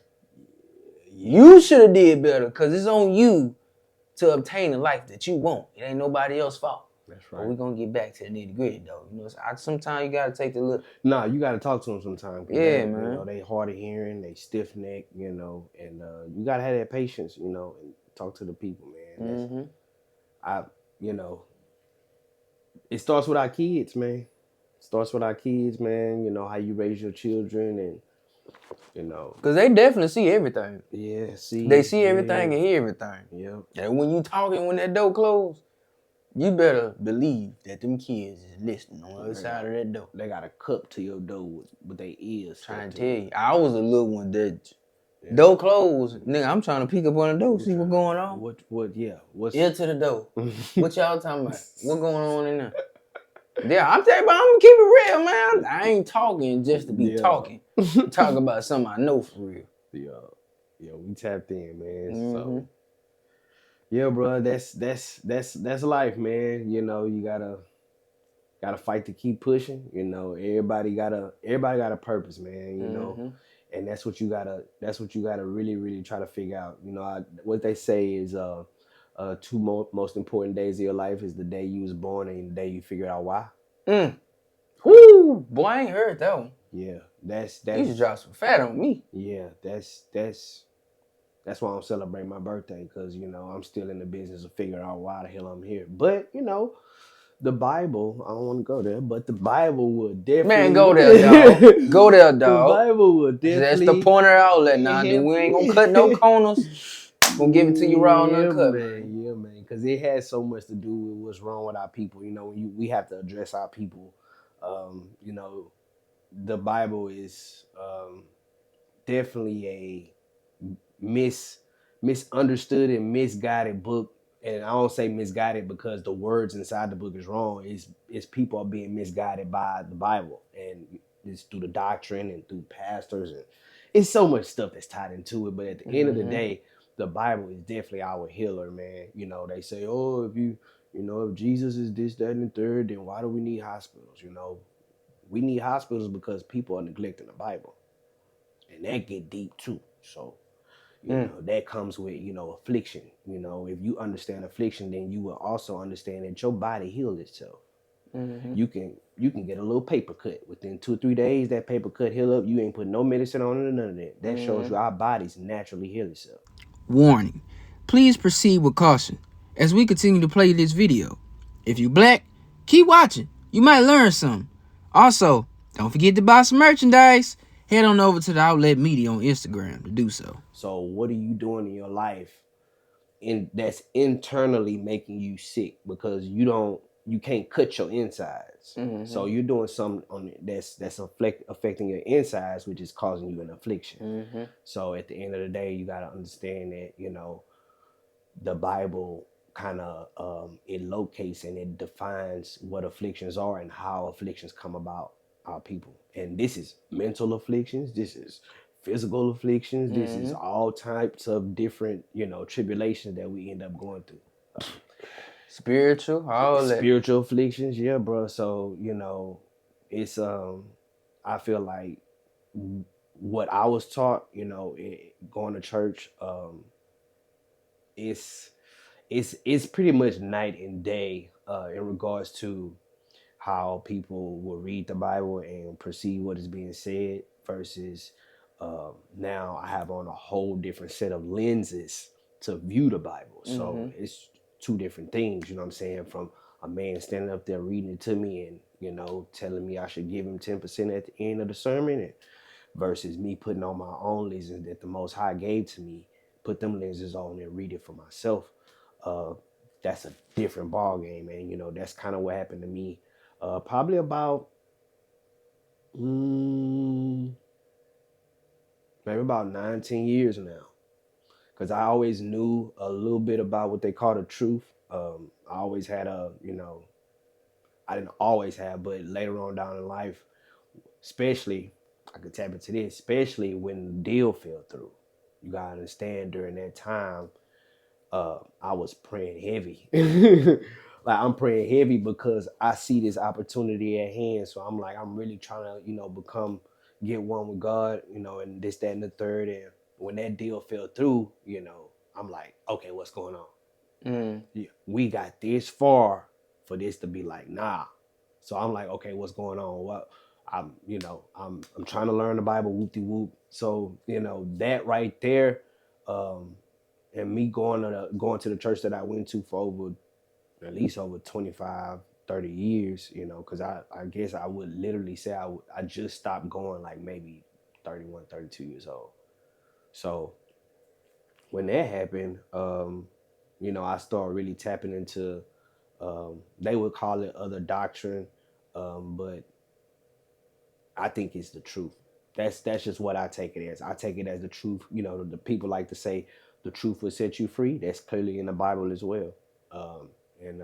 You should have did better, because it's on you to obtain the life that you want. It ain't nobody else's fault. That's right. But we're going to get back to the nitty gritty, though. You know, sometimes you got to take the look. Nah, you got to talk to them sometimes. Yeah, man. You know, they hard of hearing, they stiff neck, you know, and you got to have that patience, you know, and talk to the people, man. You know, It starts with our kids, man. Starts with our kids, man. You know, how you raise your children and, you know. Because they definitely see everything. Yeah, see. They see everything and hear everything. Yep. And when you talking, when that door closed, you better believe that them kids is listening on the other side of that door. They got a cup to your door with their ears. Trying to tell you. I was a little one that door closed. Nigga, I'm trying to peek up on the door, see what's going on. What's ear to the door. What y'all talking about? What going on in there? Yeah, I'm telling you, I'm gonna keep it real, man. I ain't talking just to be talking. Talk about something I know for real. Yeah, we tapped in, man. So yeah, bro, that's life, man. You know, you gotta fight to keep pushing. You know, everybody got a purpose, man. You know, and that's what you gotta really, really try to figure out. You know, what they say is two most important days of your life is the day you was born and the day you figure out why. Whoo, boy, I ain't heard that one. Yeah, that's you just dropped some fat on me. Yeah, that's why I'm celebrating my birthday, because, you know, I'm still in the business of figuring out why the hell I'm here. But, you know, the Bible, I don't want to go there, but the Bible would definitely... Man, go there, dog. Go there, dog. The Bible would definitely... That's the pointer outlet now, dude. We ain't gonna cut no corners. Gonna give it to you raw and uncut, man. Yeah, man, because it has so much to do with what's wrong with our people. You know, we have to address our people. You know, the Bible is definitely a misunderstood and misguided book. And I don't say misguided because the words inside the book is wrong. It's people are being misguided by the Bible, and it's through the doctrine and through pastors, and it's so much stuff that's tied into it. But at the end of the day, the Bible is definitely our healer, man. You know, they say, oh, if Jesus is this, that, and the third, then why do we need hospitals? You know, we need hospitals because people are neglecting the Bible, and that get deep too. So, you know, that comes with, you know, affliction. You know, if you understand affliction, then you will also understand that your body heals itself. You can get a little paper cut within 2 or 3 days. That paper cut heal up. You ain't put no medicine on it or none of that. That shows you our bodies naturally heal itself. Warning: please proceed with caution as we continue to play this video. If you black, keep watching. You might learn something. Also, don't forget to buy some merchandise. Head on over to the Outlet Media on Instagram to do so. So what are you doing in your life that's internally making you sick? Because you can't cut your insides. So you're doing something on that's affecting your insides, which is causing you an affliction. So at the end of the day, you got to understand that, you know, the Bible kind of it locates and it defines what afflictions are and how afflictions come about our people. And this is mental afflictions, this is physical afflictions, this is all types of different, you know, tribulations that we end up going through. Spiritual, all that. Spiritual afflictions, yeah, bro. So, you know, it's I feel like what I was taught, you know, going to church, it's pretty much night and day in regards to how people will read the Bible and perceive what is being said versus now I have on a whole different set of lenses to view the Bible. So it's two different things, you know what I'm saying? From a man standing up there reading it to me and, you know, telling me I should give him 10% at the end of the sermon, and versus me putting on my own lenses that the Most High gave to me, put them lenses on and read it for myself. That's a different ball game, man. You know, that's kind of what happened to me probably about maybe about 19 years now. Because I always knew a little bit about what they call the truth. I always had you know, I didn't always have, but later on down in life, especially, I could tap into this, especially when the deal fell through. You gotta understand, during that time, I was praying heavy. Like, I'm praying heavy because I see this opportunity at hand. So I'm like, I'm really trying to, you know, get one with God, you know, and this, that, and the third. And when that deal fell through, you know, I'm like, okay, what's going on? Yeah, we got this far for this to be like, nah. So I'm like, okay, what's going on? What? I'm trying to learn the Bible, whoop-de-whoop. So, you know, that right there, and me going to the church that I went to for at least over 25, 30 years, you know, because I guess I would literally say I just stopped going like maybe 31, 32 years old. So when that happened, you know, I started really tapping into, they would call it other doctrine, but I think it's the truth. That's just what I take it as. I take it as the truth. You know, the people like to say the truth will set you free. That's clearly in the Bible as well. And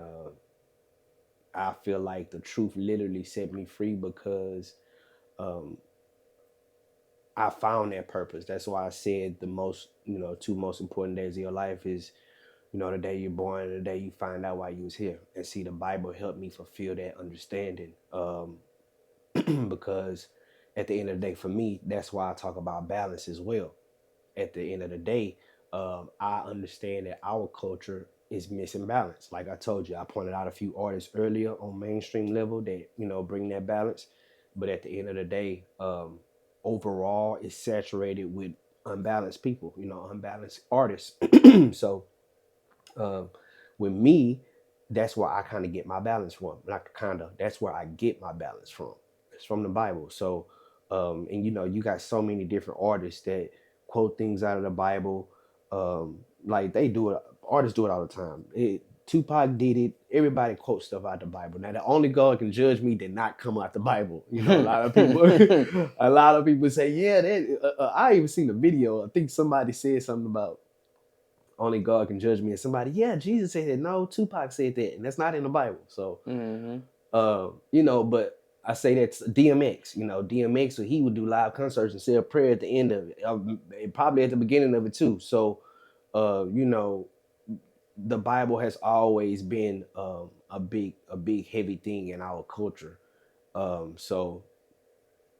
I feel like the truth literally set me free because I found that purpose. That's why I said the most, you know, 2 most important days of your life is, you know, the day you're born and the day you find out why you was here. And see, the Bible helped me fulfill that understanding. Because at the end of the day, for me, that's why I talk about balance as well. At the end of the day, I understand that our culture is missing balance. Like I told you, I pointed out a few artists earlier on mainstream level that, you know, bring that balance. But at the end of the day, overall, it's saturated with unbalanced people, you know, unbalanced artists. So with me, that's where I kind of get my balance from. That's where I get my balance from. It's from the Bible. So, and you know, you got so many different artists that quote things out of the Bible. Like they do it, artists do it all the time. Tupac did it. Everybody quotes stuff out the Bible. Now, the only God can judge me did not come out the Bible. You know, a lot of people say, yeah, that. I even seen a video. I think somebody said something about only God can judge me, and somebody, yeah, Jesus said that. No, Tupac said that, and that's not in the Bible. So, you know, but I say that's DMX. You know, DMX, so he would do live concerts and say a prayer at the end of it, probably at the beginning of it too. So, you know, the Bible has always been a big heavy thing in our culture. So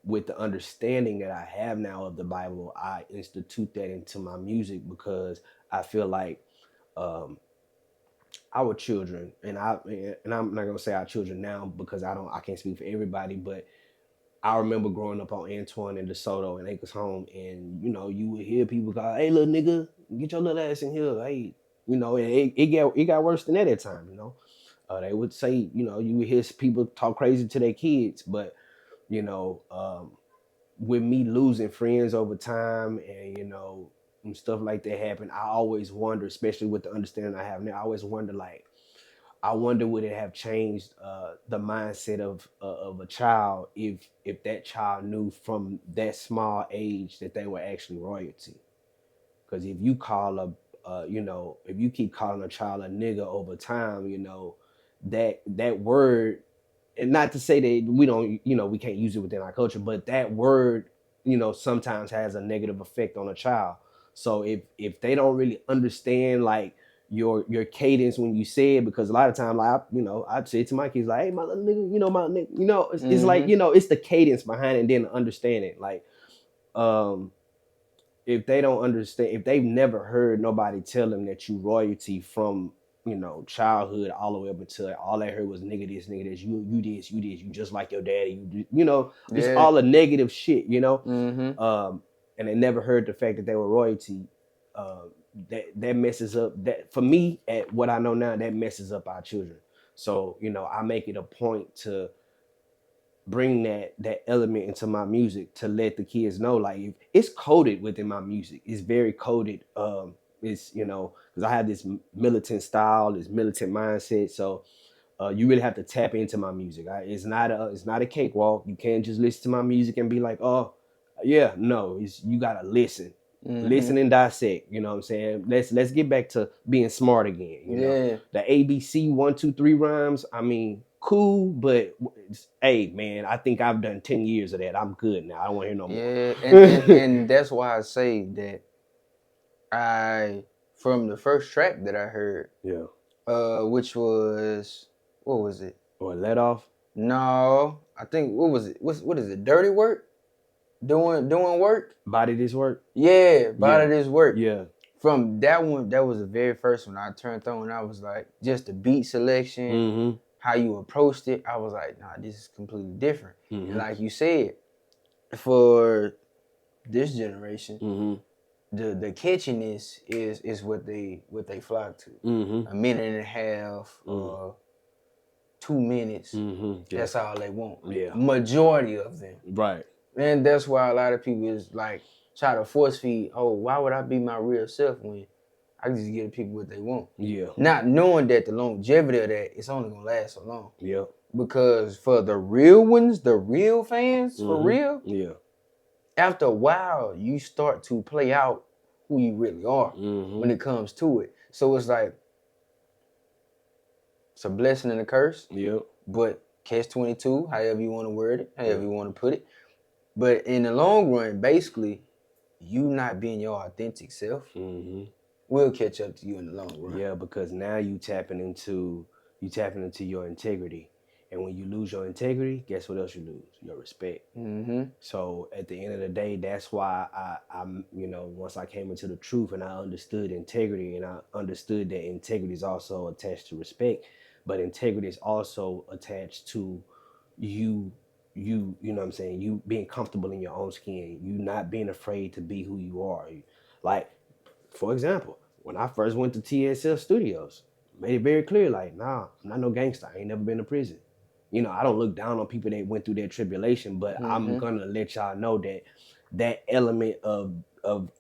with the understanding that I have now of the Bible, I institute that into my music because I feel like our children, and I'm not gonna say our children now because I can't speak for everybody, but I remember growing up on Antoine and DeSoto and Acres Home, and you know, you would hear people go, "Hey, little nigga, get your little ass in here." Hey, you know, and it got worse than that at time. You know, they would say, you know, you would hear people talk crazy to their kids, but you know, with me losing friends over time, and you know, and stuff like that happen, I always wonder, especially with the understanding I have now, I always wonder, like, I wonder would it have changed the mindset of a child if that child knew from that small age that they were actually royalty. Because if you call you know, if you keep calling a child a nigga over time, you know, that word, and not to say that we don't, you know, we can't use it within our culture, but that word, you know, sometimes has a negative effect on a child. So if they don't really understand like your cadence when you say it, because a lot of times, like, you know, I'd say to my kids like, "Hey, my little nigga, you know, my nigga," you know, it's like, you know, it's the cadence behind it and then understand it. Like, if they don't understand, if they've never heard nobody tell them that you royalty from, you know, childhood all the way up until all they heard was nigga this, you just like your daddy, you know, just all the negative shit, you know, and they never heard the fact that they were royalty. That messes up, that for me, at what I know now, that messes up our children. So, you know, I make it a point to bring that element into my music to let the kids know, like, it's coded within my music. It's very coded. It's, you know, because I have this militant style, this militant mindset. So you really have to tap into my music. It's not a cakewalk. You can't just listen to my music and be like, oh yeah, no. You gotta listen. Listen and dissect. You know what I'm saying? Let's get back to being smart again. You know, the ABC 1, 2, 3 rhymes. I mean, cool, but hey, man, I think I've done 10 years of that. I'm good now. I don't want to hear no more. Yeah, and that's why I say that from the first track that I heard, which was, what was it? Or Let Off? No, I think, what was it? What is it? Dirty Work? Doing work? Body This Work? Yeah, Body This Work. Yeah. From that one, that was the very first one I turned on, and I was like, just the beat selection, how you approached it, I was like, nah, this is completely different. And like you said, for this generation, the catchiness is what they flock to. A minute and a half, 2 minutes. Yeah. That's all they want. Yeah. Majority of them. Right. And that's why a lot of people is like try to force feed, oh, why would I be my real self when I can just give people what they want? Yeah. Not knowing that the longevity of that, it's only gonna last so long. Yeah. Because for the real ones, the real fans, for real, Yeah. after a while, you start to play out who you really are when it comes to it. So it's like, it's a blessing and a curse. Yep. But catch-22, however you want to word it, however you want to put it. But in the long run, basically, you not being your authentic self will catch up to you in the long run. Yeah, because now you tapping into your integrity. And when you lose your integrity, guess what else you lose? Your respect. So at the end of the day, that's why I'm, once I came into the truth and I understood integrity, and I understood that integrity is also attached to respect, but integrity is also attached to you know what I'm saying, you being comfortable in your own skin, you not being afraid to be who you are. Like, for example, when I first went to TSL Studios, made it very clear, like, nah, I'm not no gangster. I ain't never been to prison. I don't look down on people that went through that tribulation, but I'm gonna let y'all know that element of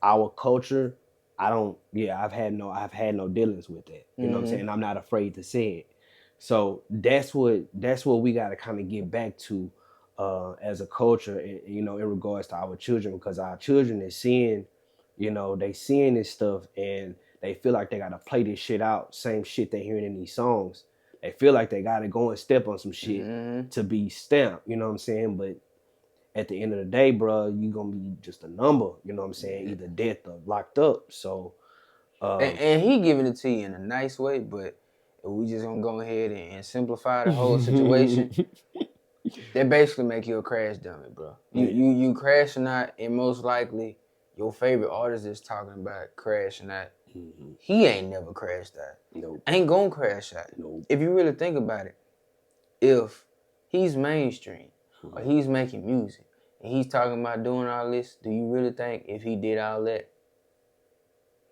our culture, I've had no dealings with that. You know what I'm saying? I'm not afraid to say it. So that's what we gotta kind of get back to as a culture, in regards to our children, because our children is seeing, they seeing this stuff and they feel like they gotta play this shit out, same shit they hearing in these songs. They feel like they gotta go and step on some shit to be stamped, you know what I'm saying? But at the end of the day, bro, you gonna be just a number, you know what I'm saying? Either dead or locked up. So and he giving it to you in a nice way, but if we just gonna go ahead and simplify the whole situation, that basically make you a crash dummy, bro. You crashing out, and most likely your favorite artist is talking about crashing out. He ain't never crashed out. Nope. Ain't gonna crash out. Nope. If you really think about it, if he's mainstream or he's making music and he's talking about doing all this, do you really think if he did all that,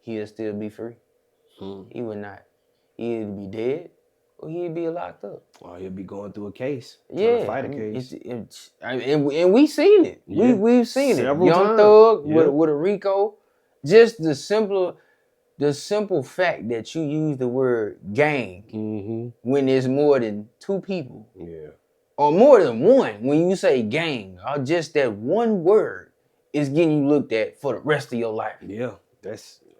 he'll still be free? He would not. He'd either be dead or he'd be locked up. Or he'll be going through a case. Yeah, Fight a case. And we seen it. Yeah. We've seen Several it. Young times. Thug Yeah. with a Rico. Just the simple fact that you use the word gang when there's more than 2 people. Yeah. Or more than one, when you say gang, or just that one word is getting you looked at for the rest of your life. Yeah.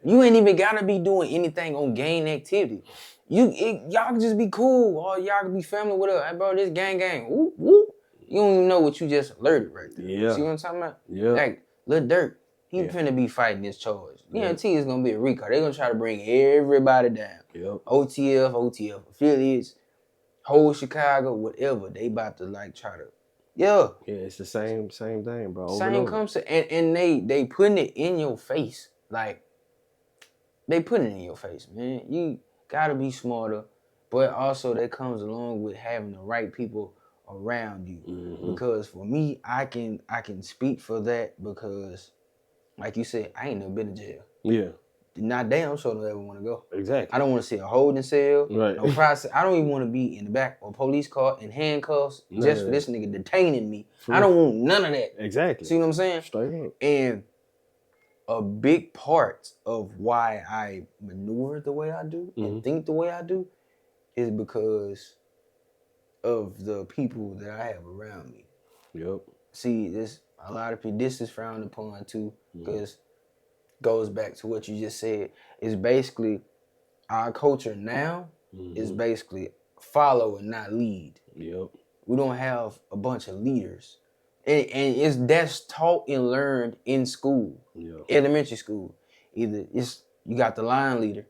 You ain't even gotta be doing anything on gang activity. Y'all can just be cool, or y'all can be family with us. Hey, bro, this gang. Whoop, whoop. You don't even know what you just alerted right there. Yeah. See what I'm talking about? Yeah. Like, Lil Durk, he finna be fighting this charge. Guarantee it's gonna be a Rico. They're gonna try to bring everybody down. Yep. OTF affiliates, whole Chicago, whatever. They about to try to, Yeah, it's the same thing, bro. same concept, and they putting it in your face. Like, they putting it in your face, man. You gotta be smarter, but also that comes along with having the right people around you. Because for me, I can speak for that, because like you said, I ain't never been to jail. Yeah. Not damn sure don't ever want to go. Exactly. I don't want to see a holding cell. Right. No process. I don't even want to be in the back of a police car in handcuffs just for this nigga detaining me. I don't want none of that. Exactly. See what I'm saying? Straight up. And a big part of why I maneuver the way I do and think the way I do is because of the people that I have around me. Yep. See, a lot of people, this is frowned upon too, because goes back to what you just said. It's basically our culture now is basically follow and not lead. Yep. We don't have a bunch of leaders. And that's taught and learned in school, elementary school. Either you got the line leader,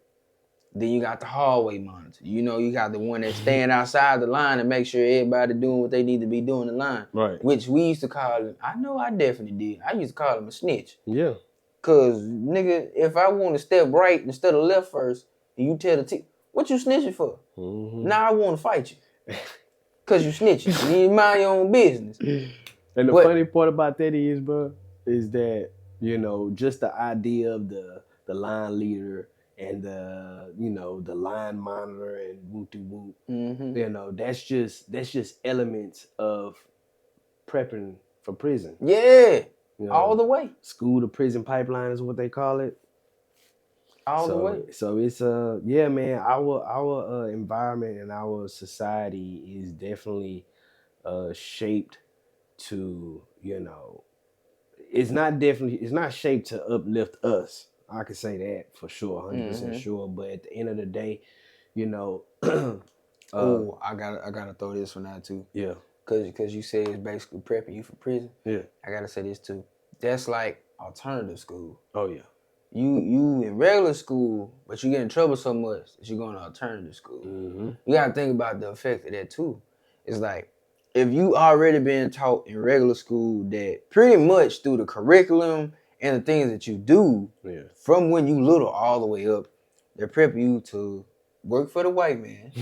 then you got the hallway monitor. You got the one that's staying outside the line and make sure everybody doing what they need to be doing in line. Right. Which we used to call him, I know I definitely did. I used to call him a snitch. Yeah. Cause nigga, if I want to step right instead of left first, and you tell the team, what you snitching for? Now I want to fight you. Cause you snitching. You mind your own business. And the funny part about that is, bro, is that, just the idea of the line leader and the the line monitor and whoop whoop. Mm-hmm. That's just elements of prepping for prison. Yeah, all the way. School to prison pipeline is what they call it. All the way. So it's yeah, man. Our environment and our society is definitely shaped to it's not shaped to uplift us. I can say that for sure, 100% sure. But at the end of the day, I gotta throw this one out too. Yeah. Cause you said it's basically prepping you for prison. Yeah. I gotta say this too. That's like alternative school. Oh yeah. You in regular school, but you get in trouble so much that you go to alternative school. Mm-hmm. You gotta think about the effect of that too. It's like if you already been taught in regular school that pretty much through the curriculum and the things that you do from when you little all the way up, they prep you to work for the white man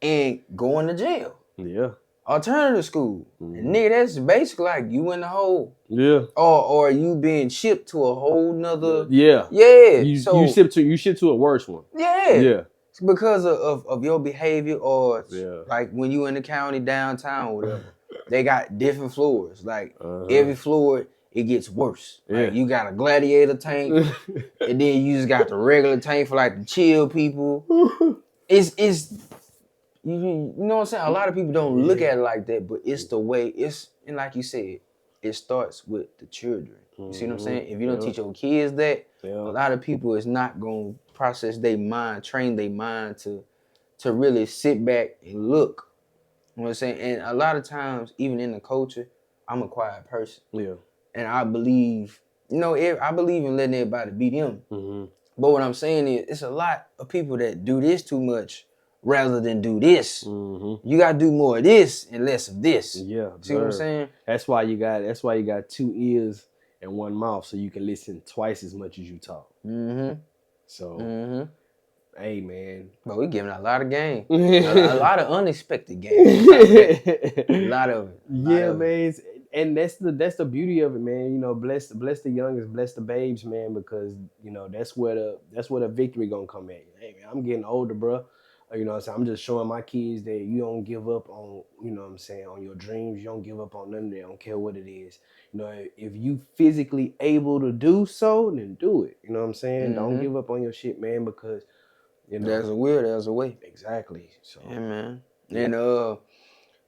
and going to jail. Yeah. Alternative school. And nigga, that's basically like you in the hole. Yeah. Or you being shipped to a whole nother. Yeah. Yeah. You ship to a worse one. Yeah. Yeah. It's because of your behavior or like when you in the county downtown or whatever. They got different floors. Like every floor it gets worse. Yeah. Like you got a gladiator tank and then you just got the regular tank for like the chill people. It's you know what I'm saying? A lot of people don't look at it like that, but it's the way and like you said, it starts with the children. You see what I'm saying? If you don't teach your kids that, a lot of people is not gonna process their mind, train their mind to really sit back and look. You know what I'm saying? And a lot of times, even in the culture, I'm a quiet person. Yeah. And I believe, I believe in letting everybody be them. Mm-hmm. But what I'm saying is, it's a lot of people that do this too much rather than do this. Mm-hmm. You gotta do more of this and less of this. Yeah. See what I'm saying? That's why you got 2 ears and 1 mouth, so you can listen twice as much as you talk. Mm-hmm. So, hey man, but we giving a lot of game, a lot of unexpected game, a lot of it. Man. And that's the beauty of it, man. Bless the youngest, bless the babes, man, because that's where the victory gonna come at. Hey man, I'm getting older, bro. I'm just showing my kids that you don't give up on, on your dreams. You don't give up on none of that. I don't care what it is. If you physically able to do so, then do it. You know what I'm saying? Don't give up on your shit, man, because, there's a will, there's a way. Exactly. So, yeah, man. And,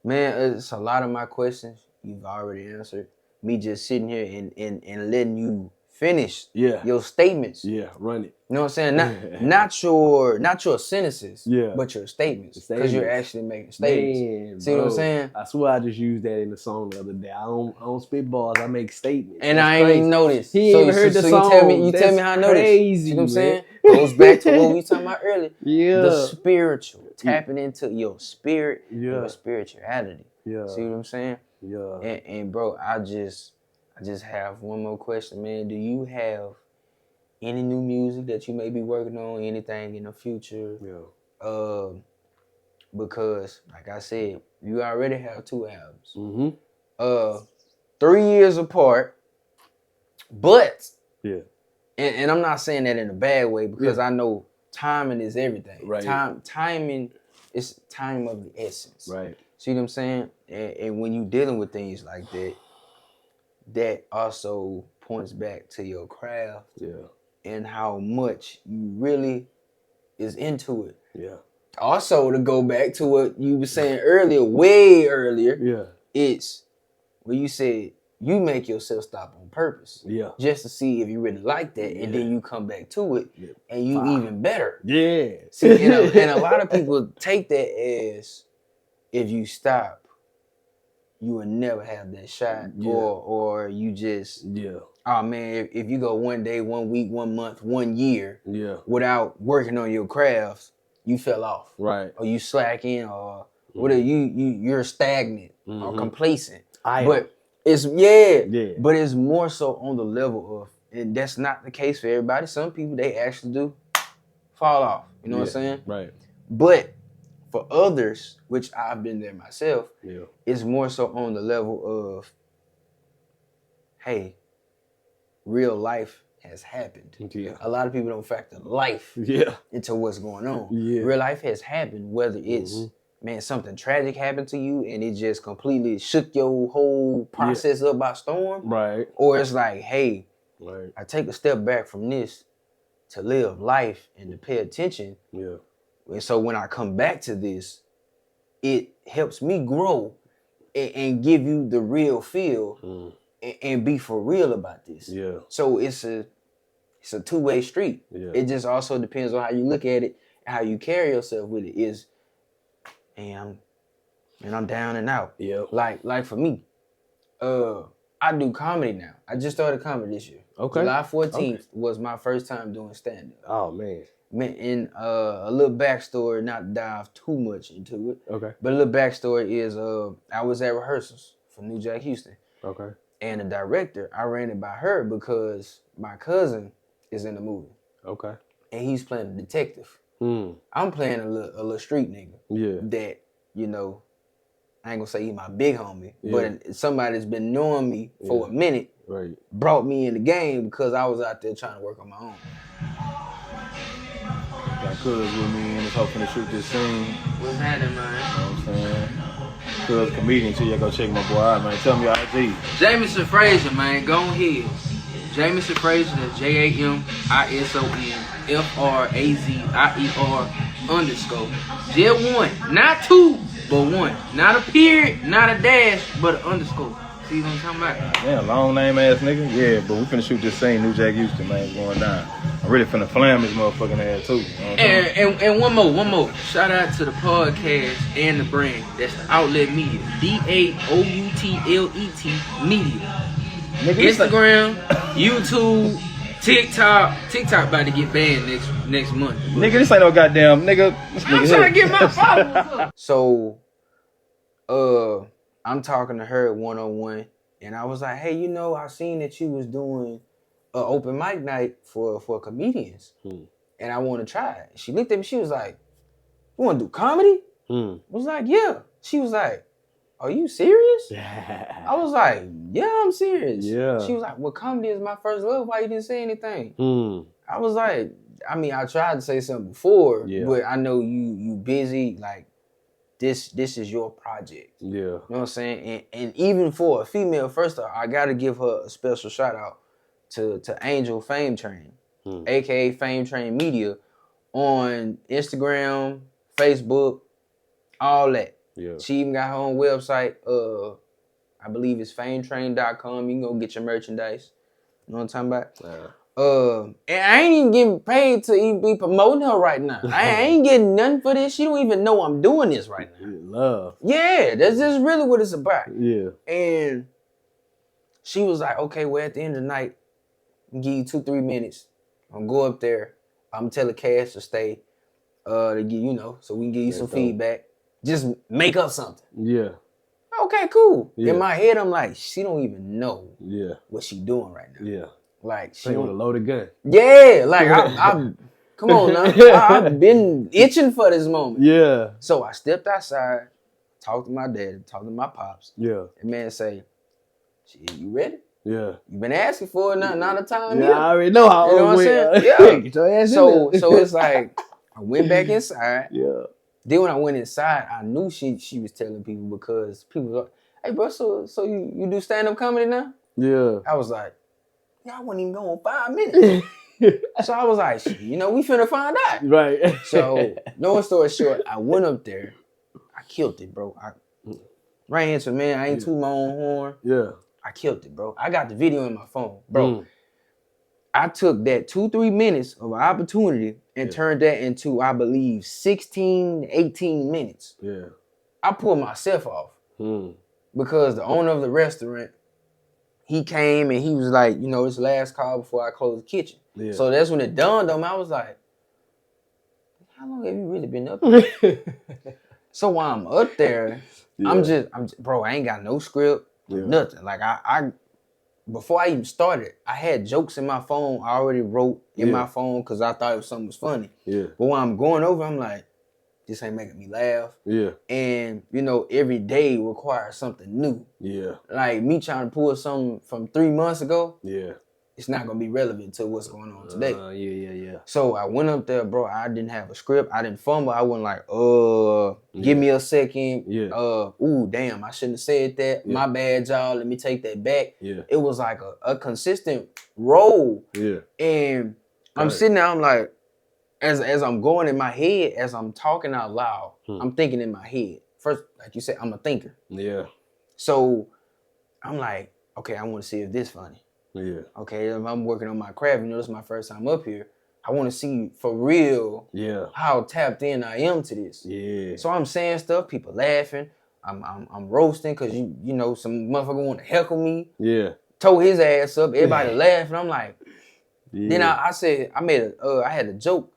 man, it's a lot of my questions you've already answered. Me just sitting here and letting you finish your statements. Yeah, run it. You know what I'm saying? Not your sentences, but your statements. Because you're actually making statements. Man, see what I'm saying? I swear I just used that in the song the other day. I don't spit balls, I make statements. And I ain't even noticed. He ain't heard the song. You tell me how I know this. Crazy, you know what I'm saying? Goes back to what we talking about earlier. Yeah. The spiritual. Tapping into your spirit and your spirituality. Yeah. See what I'm saying? Yeah. And bro, I just have one more question, man. Do you have any new music that you may be working on, anything in the future? Yeah. Because like I said, you already have 2 albums. Mm-hmm. 3 years apart, but yeah. And I'm not saying that in a bad way because I know timing is everything. Right. Timing is time of the essence. Right. See what I'm saying? And when you're dealing with things like that, that also points back to your craft and how much you really is into it. Yeah. Also, to go back to what you were saying earlier, way earlier, it's where you said you make yourself stop on purpose. Yeah. Just to see if you really like that, and then you come back to it, and you even better. Yeah. See, and a lot of people take that as if you stop, you will never have that shot, or you just oh man, if you go 1 day, 1 week, 1 month, 1 year without working on your craft, you fell off, right? Or you slacking, or whatever. You're stagnant or complacent. But it's but it's more so on the level of, and that's not the case for everybody. Some people, they actually do fall off. You know what I'm saying? Right. But for others, which I've been there myself, it's more so on the level of, hey, real life has happened. Yeah. A lot of people don't factor life into what's going on. Yeah. Real life has happened, whether it's man, something tragic happened to you and it just completely shook your whole process up by storm. Right. Or it's like, hey, Right. I take a step back from this to live life and to pay attention. Yeah. And so when I come back to this, it helps me grow and give you the real feel and be for real about this. Yeah. So it's a two-way street. Yeah. It just also depends on how you look at it and how you carry yourself with it. I'm down and out. Yeah. Like for me, I do comedy now. I just started comedy this year. Okay. July 14th was my first time doing stand-up. Oh man. In a little backstory, not to dive too much into it. Okay. But a little backstory is I was at rehearsals for New Jack Houston. Okay. And the director, I ran it by her because my cousin is in the movie. Okay. And he's playing a detective. I'm playing a little street nigga. Yeah. That, I ain't gonna say he my big homie, but somebody that's been knowing me for a minute brought me in the game because I was out there trying to work on my own. Got Cuz with me and is hoping to shoot this scene. What's happening, man? You know what I'm saying? Cuz comedian too, y'all go check my boy out, man. Tell me your IG. Jamison Frazier, man. Go ahead. Jamison Frazier, that's JamisonFrazier__. Just one. Not two, but one. Not a period, not a dash, but an underscore. See what I'm talking about? Damn, long name ass nigga. Yeah, but we finna shoot this scene, New Jack Houston, man. It's going down. I'm really finna flam his motherfucking ass too. You know And one more. Shout out to the podcast and the brand. That's the Outlet Media. DAOUTLET Media. Instagram, YouTube, TikTok. TikTok about to get banned next month. Nigga, this ain't no goddamn nigga. I'm trying to get my followers up. So, I'm talking to her one-on-one, and I was like, hey, I seen that you was doing an open mic night for comedians, and I want to try it. She looked at me, she was like, you want to do comedy? I was like, yeah. She was like, are you serious? I was like, yeah, I'm serious. Yeah. She was like, well, comedy is my first love. Why you didn't say anything? I was like, I tried to say something before, but I know you busy. Like, this is your project. Yeah. You know what I'm saying? And even for a female, first off, I got to give her a special shout out to Angel Fame Train, aka Fame Train Media, on Instagram, Facebook, all that. Yeah. She even got her own website. I believe it's fametrain.com. You can go get your merchandise. You know what I'm talking about? And I ain't even getting paid to even be promoting her right now. I ain't getting nothing for this. She don't even know I'm doing this right now. Love. Yeah, that's just really what it's about. Yeah. And she was like, okay, well, at the end of the night, I'll give you 2-3 minutes. I'm gonna go up there. I'm gonna tell the cast to stay, to get, so we can give you some feedback. Just make up something. Yeah. Okay, cool. Yeah. In my head, I'm like, she don't even know what she doing right now. Yeah. Like, she Playing with a loaded gun. Yeah, like I come on now. I've been itching for this moment. Yeah. So I stepped outside, talked to my dad, talked to my pops. Yeah. And man say, shit, you ready? Yeah. You been asking for it, not a time Yeah, yet. I already know how You know what I'm saying? Yeah. Get your ass in So there. it's like I went back inside. Yeah. Then when I went inside, I knew she was telling people because people were like, hey bro, so you do stand-up comedy now? Yeah. I was like, yeah, I wasn't even going 5 minutes. So I was like, we finna find out. Right. So, long story short, I went up there. I killed it, bro. I ran into man. I ain't toot my own horn. Yeah. I killed it, bro. I got the video in my phone. Bro, I took that 2-3 minutes of an opportunity and turned that into, I believe, 16, 18 minutes. Yeah. I pulled myself off because the owner of the restaurant, he came and he was like, it's the last call before I close the kitchen. Yeah. So that's when it dawned on me. I was like, how long have you really been up there? So while I'm up there, I'm just, bro, I ain't got no script, nothing. Like I before I even started, I had jokes in my phone. I already wrote in my phone because I thought something was funny. Yeah. But when I'm going over, I'm like, this ain't making me laugh. Yeah. And, every day requires something new. Yeah. Like me trying to pull something from 3 months ago. Yeah. it's not gonna be relevant to what's going on today. Yeah. So I went up there, bro. I didn't have a script. I didn't fumble. I wasn't like, give me a second. Yeah. Ooh, damn, I shouldn't have said that. Yeah. My bad, y'all. Let me take that back. Yeah. It was like a consistent roll. Yeah. And I'm sitting there, I'm like, as I'm going in my head, as I'm talking out loud, I'm thinking in my head. First, like you said, I'm a thinker. Yeah. So I'm like, okay, I want to see if this funny. Yeah. Okay, if I'm working on my craft, this is my first time up here. I want to see for real how tapped in I am to this. Yeah. So I'm saying stuff, people laughing. I'm roasting because you know some motherfucker want to heckle me. Yeah. Told his ass up. Everybody laughing. I'm like, then I said I had a joke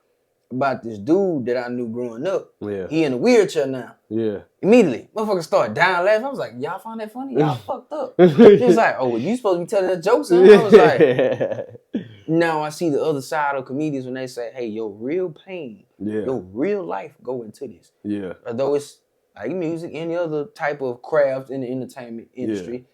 about this dude that I knew growing up. Yeah. He in a wheelchair now. Yeah. Immediately, motherfuckers started dying laughing. I was like, y'all find that funny? Y'all fucked up. He was like, oh, well, you supposed to be telling that joke, son? I was like, now I see the other side of comedians when they say, hey, your real pain, your real life go into this. Yeah. Although it's like music, any other type of craft in the entertainment industry,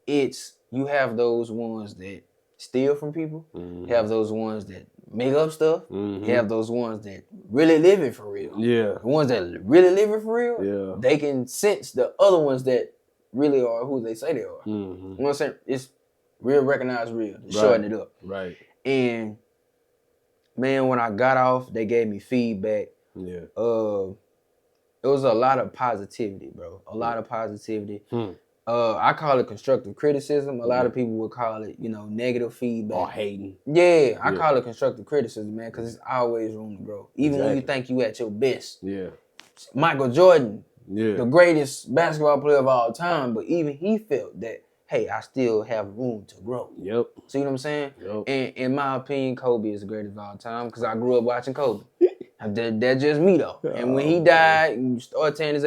it's, you have those ones that steal from people. You have those ones that make up stuff. You have those ones that really live it for real. Yeah. The ones that really live it for real, they can sense the other ones that really are who they say they are. You know what I'm saying? It's real, recognize real. Shorten it up. Right. And man, when I got off, they gave me feedback. Yeah. It was a lot of positivity, bro. A lot of positivity. I call it constructive criticism. A lot of people would call it, negative feedback. Or hating. Yeah, I call it constructive criticism, man, because it's always room to grow. Even when you think you at your best. Yeah. Michael Jordan, Yeah. the greatest basketball player of all time, but even he felt that, hey, I still have room to grow. Yep. See what I'm saying? Yep. And in my opinion, Kobe is the greatest of all time because I grew up watching Kobe. That's just me, though. And when he died and started tearing his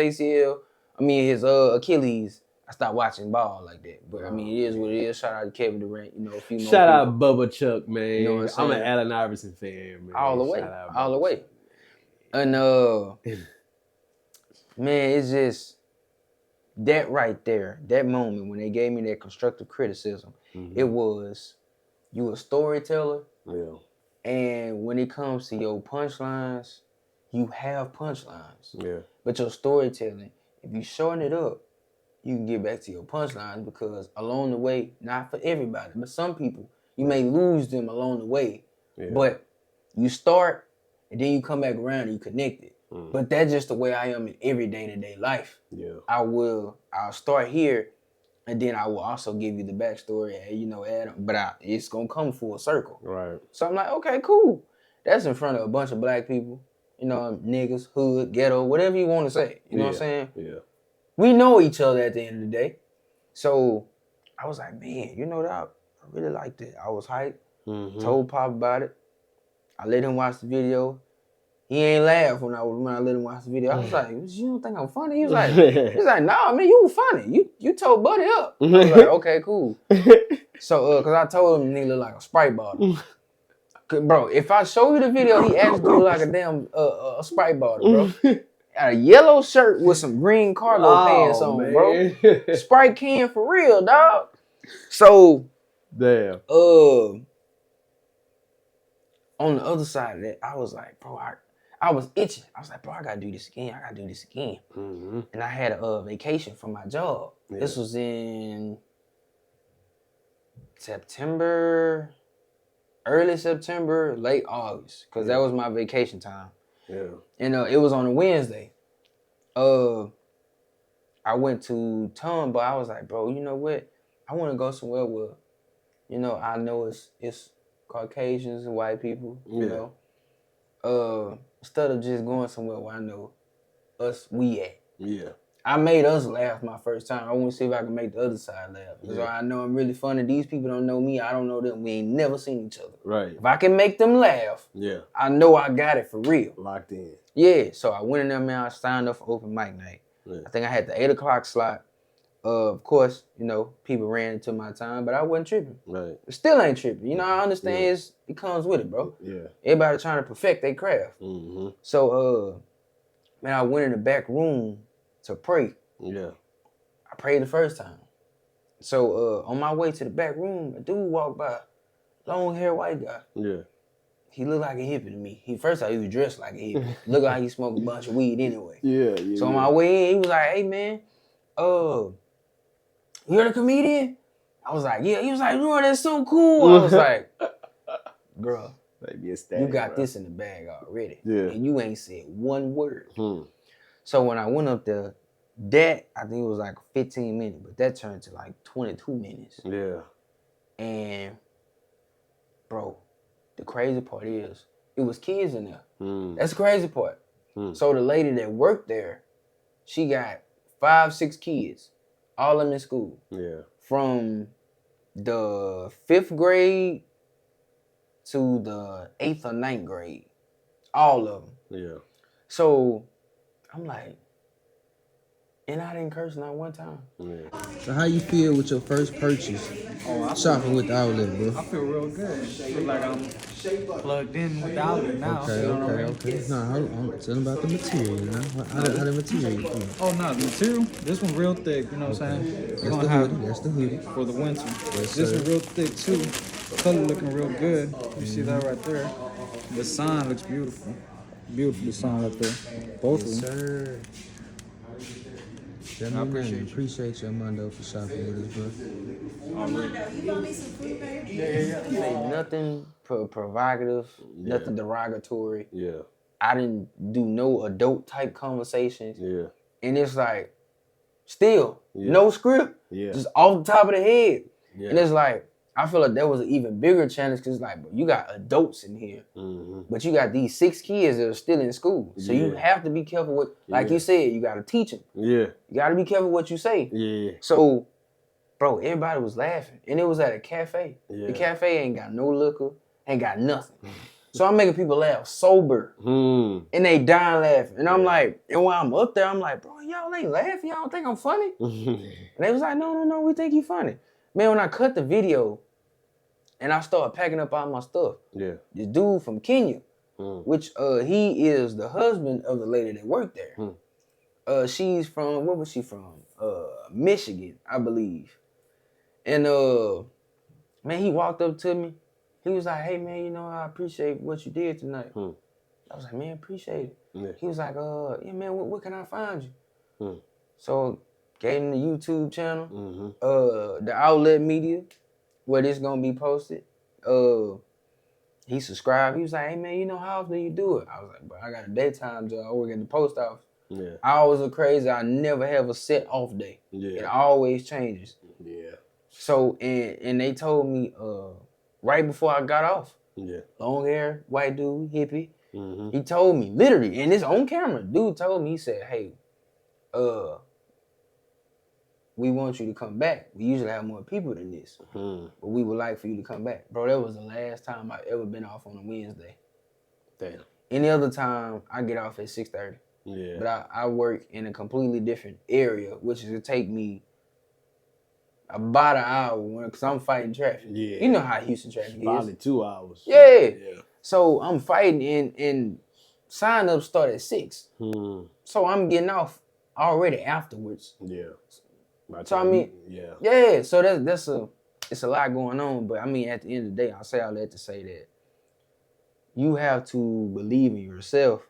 his Achilles, I stopped watching ball like that. But, it is what it is. Shout out to Kevin Durant, a few more Shout out people. Bubba Chuck, man. You know what I'm saying? I'm an Allen Iverson fan, man. All the way. Shout out All the Bubba way. Chuck. And, man, it's just that right there, that moment when they gave me that constructive criticism, it was, you a storyteller. Yeah. And when it comes to your punchlines, you have punchlines. Yeah. But your storytelling, if you shorten it up, you can get back to your punchlines because along the way, not for everybody, but some people, you may lose them along the way. Yeah. But you start and then you come back around and you connect it. But that's just the way I am in every day-to-day life. Yeah. I'll start here and then I will also give you the backstory, Adam, but it's going to come full circle. Right. So I'm like, okay, cool. That's in front of a bunch of black people, niggas, hood, ghetto, whatever you want to say. You know what I'm saying? Yeah. We know each other at the end of the day. So I was like, man, that I really liked it. I was hyped. Told Pop about it. I let him watch the video. He ain't laugh when I let him watch the video. I was like, you don't think I'm funny? He was like, nah, man, you were funny. You told Buddy up. I was like, okay, cool. So, cause I told him he look like a Sprite bottle. Bro, if I show you the video, he actually look like a damn a Sprite bottle, bro. A yellow shirt with some green cargo pants on, man. bro. Sprite can for real, dog. So, damn. On the other side of that, I was like, bro, I was itching. I was like, bro, I gotta do this again. And I had a vacation from my job. Yeah. This was in September, early September, late August, because that was my vacation time. Yeah. And it was on a Wednesday. I went to Tom, but I was like, bro, you know what? I want to go somewhere where, I know it's Caucasians and white people, you know. Instead of just going somewhere where I know we at. Yeah. I made us laugh my first time. I want to see if I can make the other side laugh. So I know I'm really funny. These people don't know me. I don't know them. We ain't never seen each other. Right. If I can make them laugh, I know I got it for real. Locked in. Yeah. So I went in there, man. I signed up for open mic night. Yeah. I think I had the 8 o'clock slot. Of course, people ran into my time, but I wasn't tripping. Right. Still ain't tripping. I understand it comes with it, bro. Yeah. Everybody trying to perfect their craft. So, man, I went in the back room to pray. Yeah. I prayed the first time. So, on my way to the back room, a dude walked by, long hair white guy. Yeah. He looked like a hippie to me. First he was dressed like a hippie. Look like he smoked a bunch of weed anyway. Yeah. So on my way in, he was like, "Hey man, you're the comedian?" I was like, "Yeah." He was like, "Bro, that's so cool." I was like, "Bro, you got this in the bag already, and you ain't said one word." So when I went up there, I think it was like 15 minutes, but that turned to like 22 minutes. Yeah. And bro, the crazy part is, it was kids in there. That's the crazy part. So the lady that worked there, she got 5, 6 kids, all of them in school. Yeah. From the 5th grade to the 8th or 9th grade. All of them. Yeah. So I'm like, and I didn't curse not one time. Yeah. So how you feel with your first purchase? Shopping with the outlet, bro. I feel real good. I feel like I'm plugged in with the outlet now. Okay. No, hold on. Tell them about the material, now. How the material feel? Oh, no, the material? This one real thick, you know what I'm saying? That's the hoodie. For the winter. Yes, This sir. one real thick, too. The color looking real good. You see that right there? The sign looks beautiful. Beautiful sign right there. Both of them. Sir. I appreciate you, Armando, for shopping with us, bro. Armando, you want me some fruit, baby? Yeah. Ain't nothing provocative, nothing derogatory. Yeah. I didn't do no adult type conversations. Yeah. And it's like, still, no script. Yeah. Just off the top of the head. Yeah. And it's like, I feel like that was an even bigger challenge because like, bro, you got adults in here, but you got these 6 kids that are still in school. So you have to be careful with, like you said, you got to teach them. Yeah. You got to be careful what you say. Yeah. So, bro, everybody was laughing. And it was at a cafe. Yeah. The cafe ain't got no liquor, ain't got nothing. So I'm making people laugh sober. And they dying laughing. And I'm like, and when I'm up there, I'm like, bro, y'all ain't laughing? Y'all don't think I'm funny? And they was like, no, we think you funny. Man, when I cut the video and I started packing up all my stuff, this dude from Kenya, which he is the husband of the lady that worked there. She's from, where was she from? Michigan, I believe. And man, he walked up to me. He was like, "Hey man, you know, I appreciate what you did tonight." I was like, "Man, appreciate it." Yeah. He was like, "Yeah man, where can I find you?" So gave him the YouTube channel, the outlet media, where this gonna be posted. He subscribed. He was like, "Hey man, you know, how often do you do it?" I was like, "Bro, I got a daytime job. I work at the post office. Yeah. Hours are crazy. I never have a set off day. Yeah. It always changes." Yeah. So and they told me right before I got off. Yeah. Long hair, white dude, hippie. He told me, literally, and it's on camera. Dude told me, he said, "Hey, we want you to come back. We usually have more people than this. But we would like for you to come back." Bro, that was the last time I ever been off on a Wednesday. Damn. Any other time, I get off at 6:30. Yeah. But I work in a completely different area, which is to take me about an hour because I'm fighting traffic. Yeah. You know how Houston traffic Probably is. 2 hours. Yeah. So I'm fighting and sign-ups start at 6. So I'm getting off already afterwards. Yeah. So I mean, so it's a lot going on. But I mean, at the end of the day, I say all that to say that you have to believe in yourself.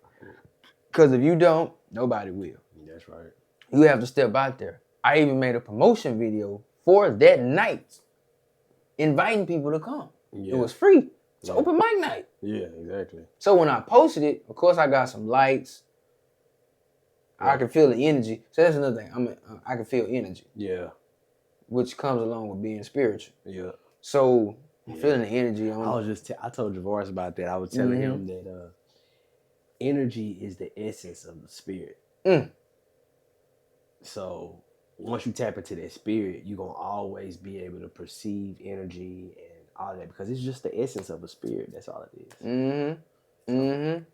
Because if you don't, nobody will. That's right. You have to step out there. I even made a promotion video for that night, inviting people to come. Yeah. It was free. It's open mic night. Yeah, exactly. So when I posted it, of course I got some likes. I can feel the energy. So that's another thing. I can feel energy. Yeah. Which comes along with being spiritual. Yeah. So I'm feeling the energy on I told Javaris about that. I was telling him that energy is the essence of the spirit. So once you tap into that spirit, you're going to always be able to perceive energy and all that because it's just the essence of a spirit. That's all it is. And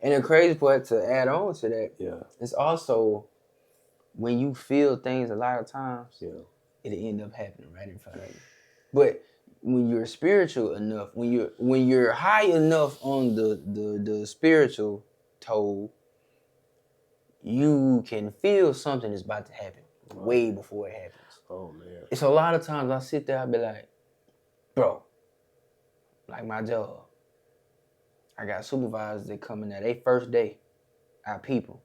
the crazy part to add on to that, it's also when you feel things a lot of times, it'll end up happening right in front of you. But when you're spiritual enough, when you're high enough on the spiritual toll, you can feel something is about to happen way before it happens. Oh man. It's a lot of times I sit there, I be like, bro, like my job. I got supervisors that come in there. They first day, our people.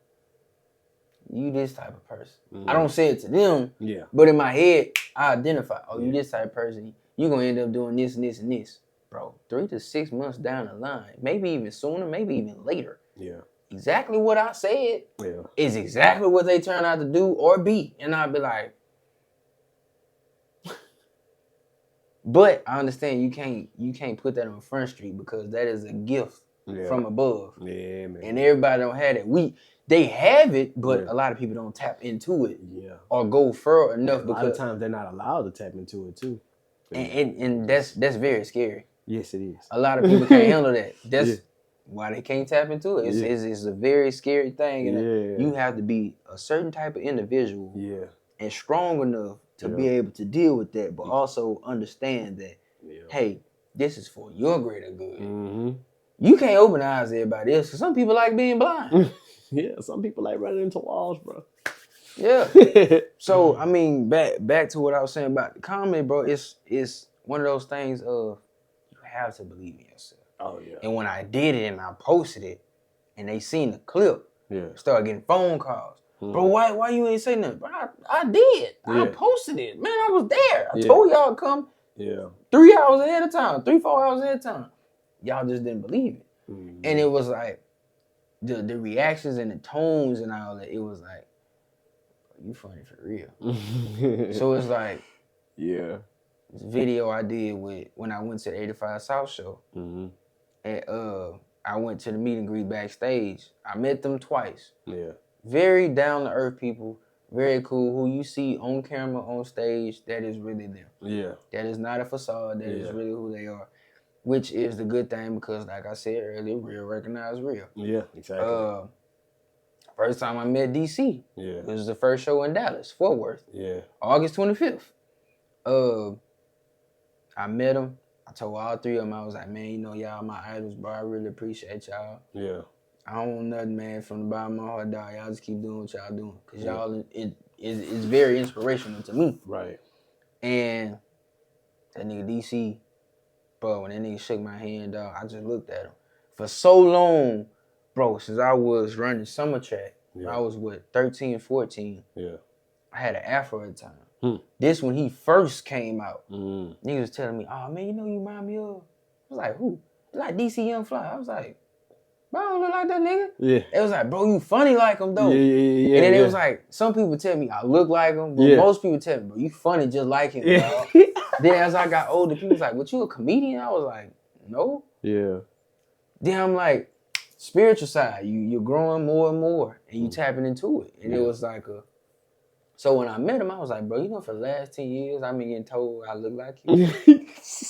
You this type of person. I don't say it to them, but in my head, I identify. Oh, you this type of person. You gonna end up doing this and this and this, bro. 3 to 6 months down the line, maybe even sooner, maybe even later. Yeah. Exactly what I said is exactly what they turn out to do or be, and I'd be like, but I understand you can't put that on Front Street because that is a gift from above. Yeah, man. And everybody don't have it. They have it, but a lot of people don't tap into it. Yeah. Or go further enough because a lot of times they're not allowed to tap into it too. And that's very scary. Yes, it is. A lot of people can't handle that. That's why they can't tap into it. It's a very scary thing. And you have to be a certain type of individual and strong enough to be able to deal with that, but also understand that, hey, this is for your greater good. Mm-hmm. You can't open the eyes to everybody else, because some people like being blind. Some people like running into walls, bro. Yeah. So, I mean, back to what I was saying about the comedy, bro, it's one of those things of you have to believe in yourself. Oh, yeah. And when I did it and I posted it, and they seen the clip, started getting phone calls. Bro, why you ain't say nothing? Bro, I did. I posted it. Man, I was there. I told y'all to come 3 hours ahead of time, 3-4 hours ahead of time. Y'all just didn't believe it. Mm-hmm. And it was like, the reactions and the tones and all that, it was like, you funny for real. So it's like, this video I did when I went to the 85 South show. Mm-hmm. And I went to the meet and greet backstage. I met them twice. Yeah. Very down-to-earth people, very cool, who you see on camera, on stage, that is really them. Yeah. That is not a facade, that is really who they are, which is the good thing because, like I said earlier, real recognize real. Yeah, exactly. First time I met DC, it was the first show in Dallas, Fort Worth, August 25th. I met him. I told all three of them, I was like, man, you know, y'all my idols, bro. I really appreciate y'all. Yeah. I don't want nothing, man, from the bottom of my heart, dog. Y'all just keep doing what y'all doing. Because y'all, it's very inspirational to me. Right. And that nigga DC, bro, when that nigga shook my hand, dog, I just looked at him. For so long, bro, since I was running summer track, I was, 13, 14. Yeah. I had an afro at the time. This when he first came out. Niggas was telling me, oh, man, you know you remind me of? I was like, who? Like DC Young Fly. I was like, bro, I don't look like that nigga. Yeah. It was like, bro, you funny like him, though. Yeah. And then it was like, some people tell me I look like him, but most people tell me, bro, you funny just like him, bro. Then as I got older, people was like, what, you a comedian? I was like, no. Yeah. Then I'm like, spiritual side, you're growing more and more, and you tapping into it. And it was like so when I met him, I was like, bro, you know, for the last 10 years, I've been getting told I look like you. And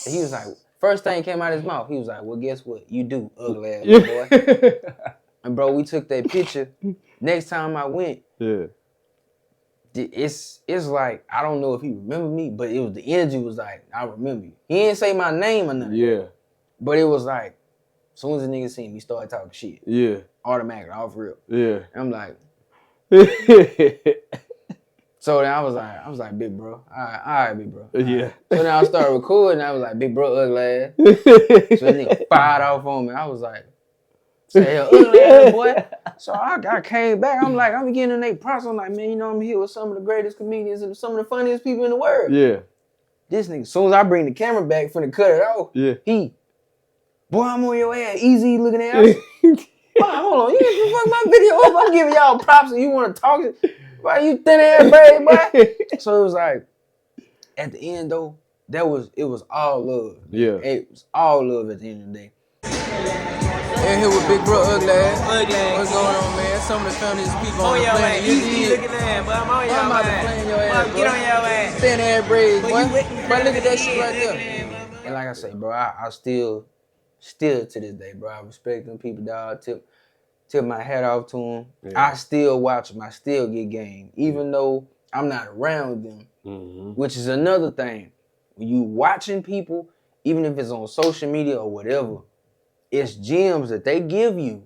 he was like, first thing came out of his mouth, he was like, well, guess what? You do, ugly ass boy. And bro, we took that picture. Next time I went, it's like, I don't know if he remembered me, but it was the energy was like, I remember you. He didn't say my name or nothing. Yeah. But it was like, as soon as the nigga seen me, started talking shit. Yeah. Automatically, off real. Yeah. And I'm like, so then I was like, big bro. All right, big bro. Yeah. So then I started recording. I was like, big bro, ugly ass. So that nigga fired off on me. I was like, say, hell, ugly ass boy. So I came back. I'm like, I'm getting in their process. I'm like, man, you know, I'm here with some of the greatest comedians and some of the funniest people in the world. Yeah. This nigga, as soon as I bring the camera back for the cut it off, boy, I'm on your ass, easy looking at us. Boy, hold on, you can fuck my video up. I'm giving y'all props and you want to talk. Why you thin ass baby, boy? So it was like, at the end though, it was all love. Yeah. It was all love at the end of the day. We're here with Big Bro Ugly Ass. What's going on, man? Some of the funniest people on the planet. You looking at, but I'm on your ass. I'm about to play in your ass, bro. Get on your ass. Thin ass braids, boy. But look at that shit right there. And like I say, bro, I still to this day, bro, I respect them people, dog. Tip my hat off to them. Yeah. I still watch them. I still get game. Even though I'm not around them, which is another thing. When you watching people, even if it's on social media or whatever, it's gems that they give you.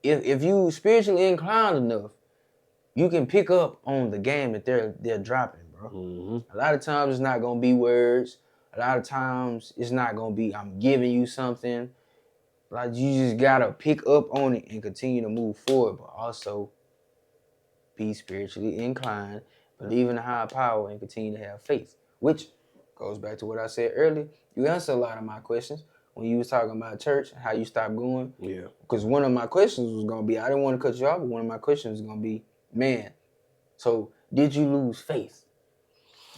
If you spiritually inclined enough, you can pick up on the game that they're dropping, bro. A lot of times it's not going to be words. a lot of times it's not gonna be I'm giving you something. Like you just gotta pick up on it and continue to move forward, but also be spiritually inclined, believe in a higher power, and continue to have faith. Which goes back to what I said earlier. You answered a lot of my questions when you was talking about church, how you stopped going. Yeah. Because one of my questions was gonna be, I didn't want to cut you off, but one of my questions was gonna be, man, so did you lose faith?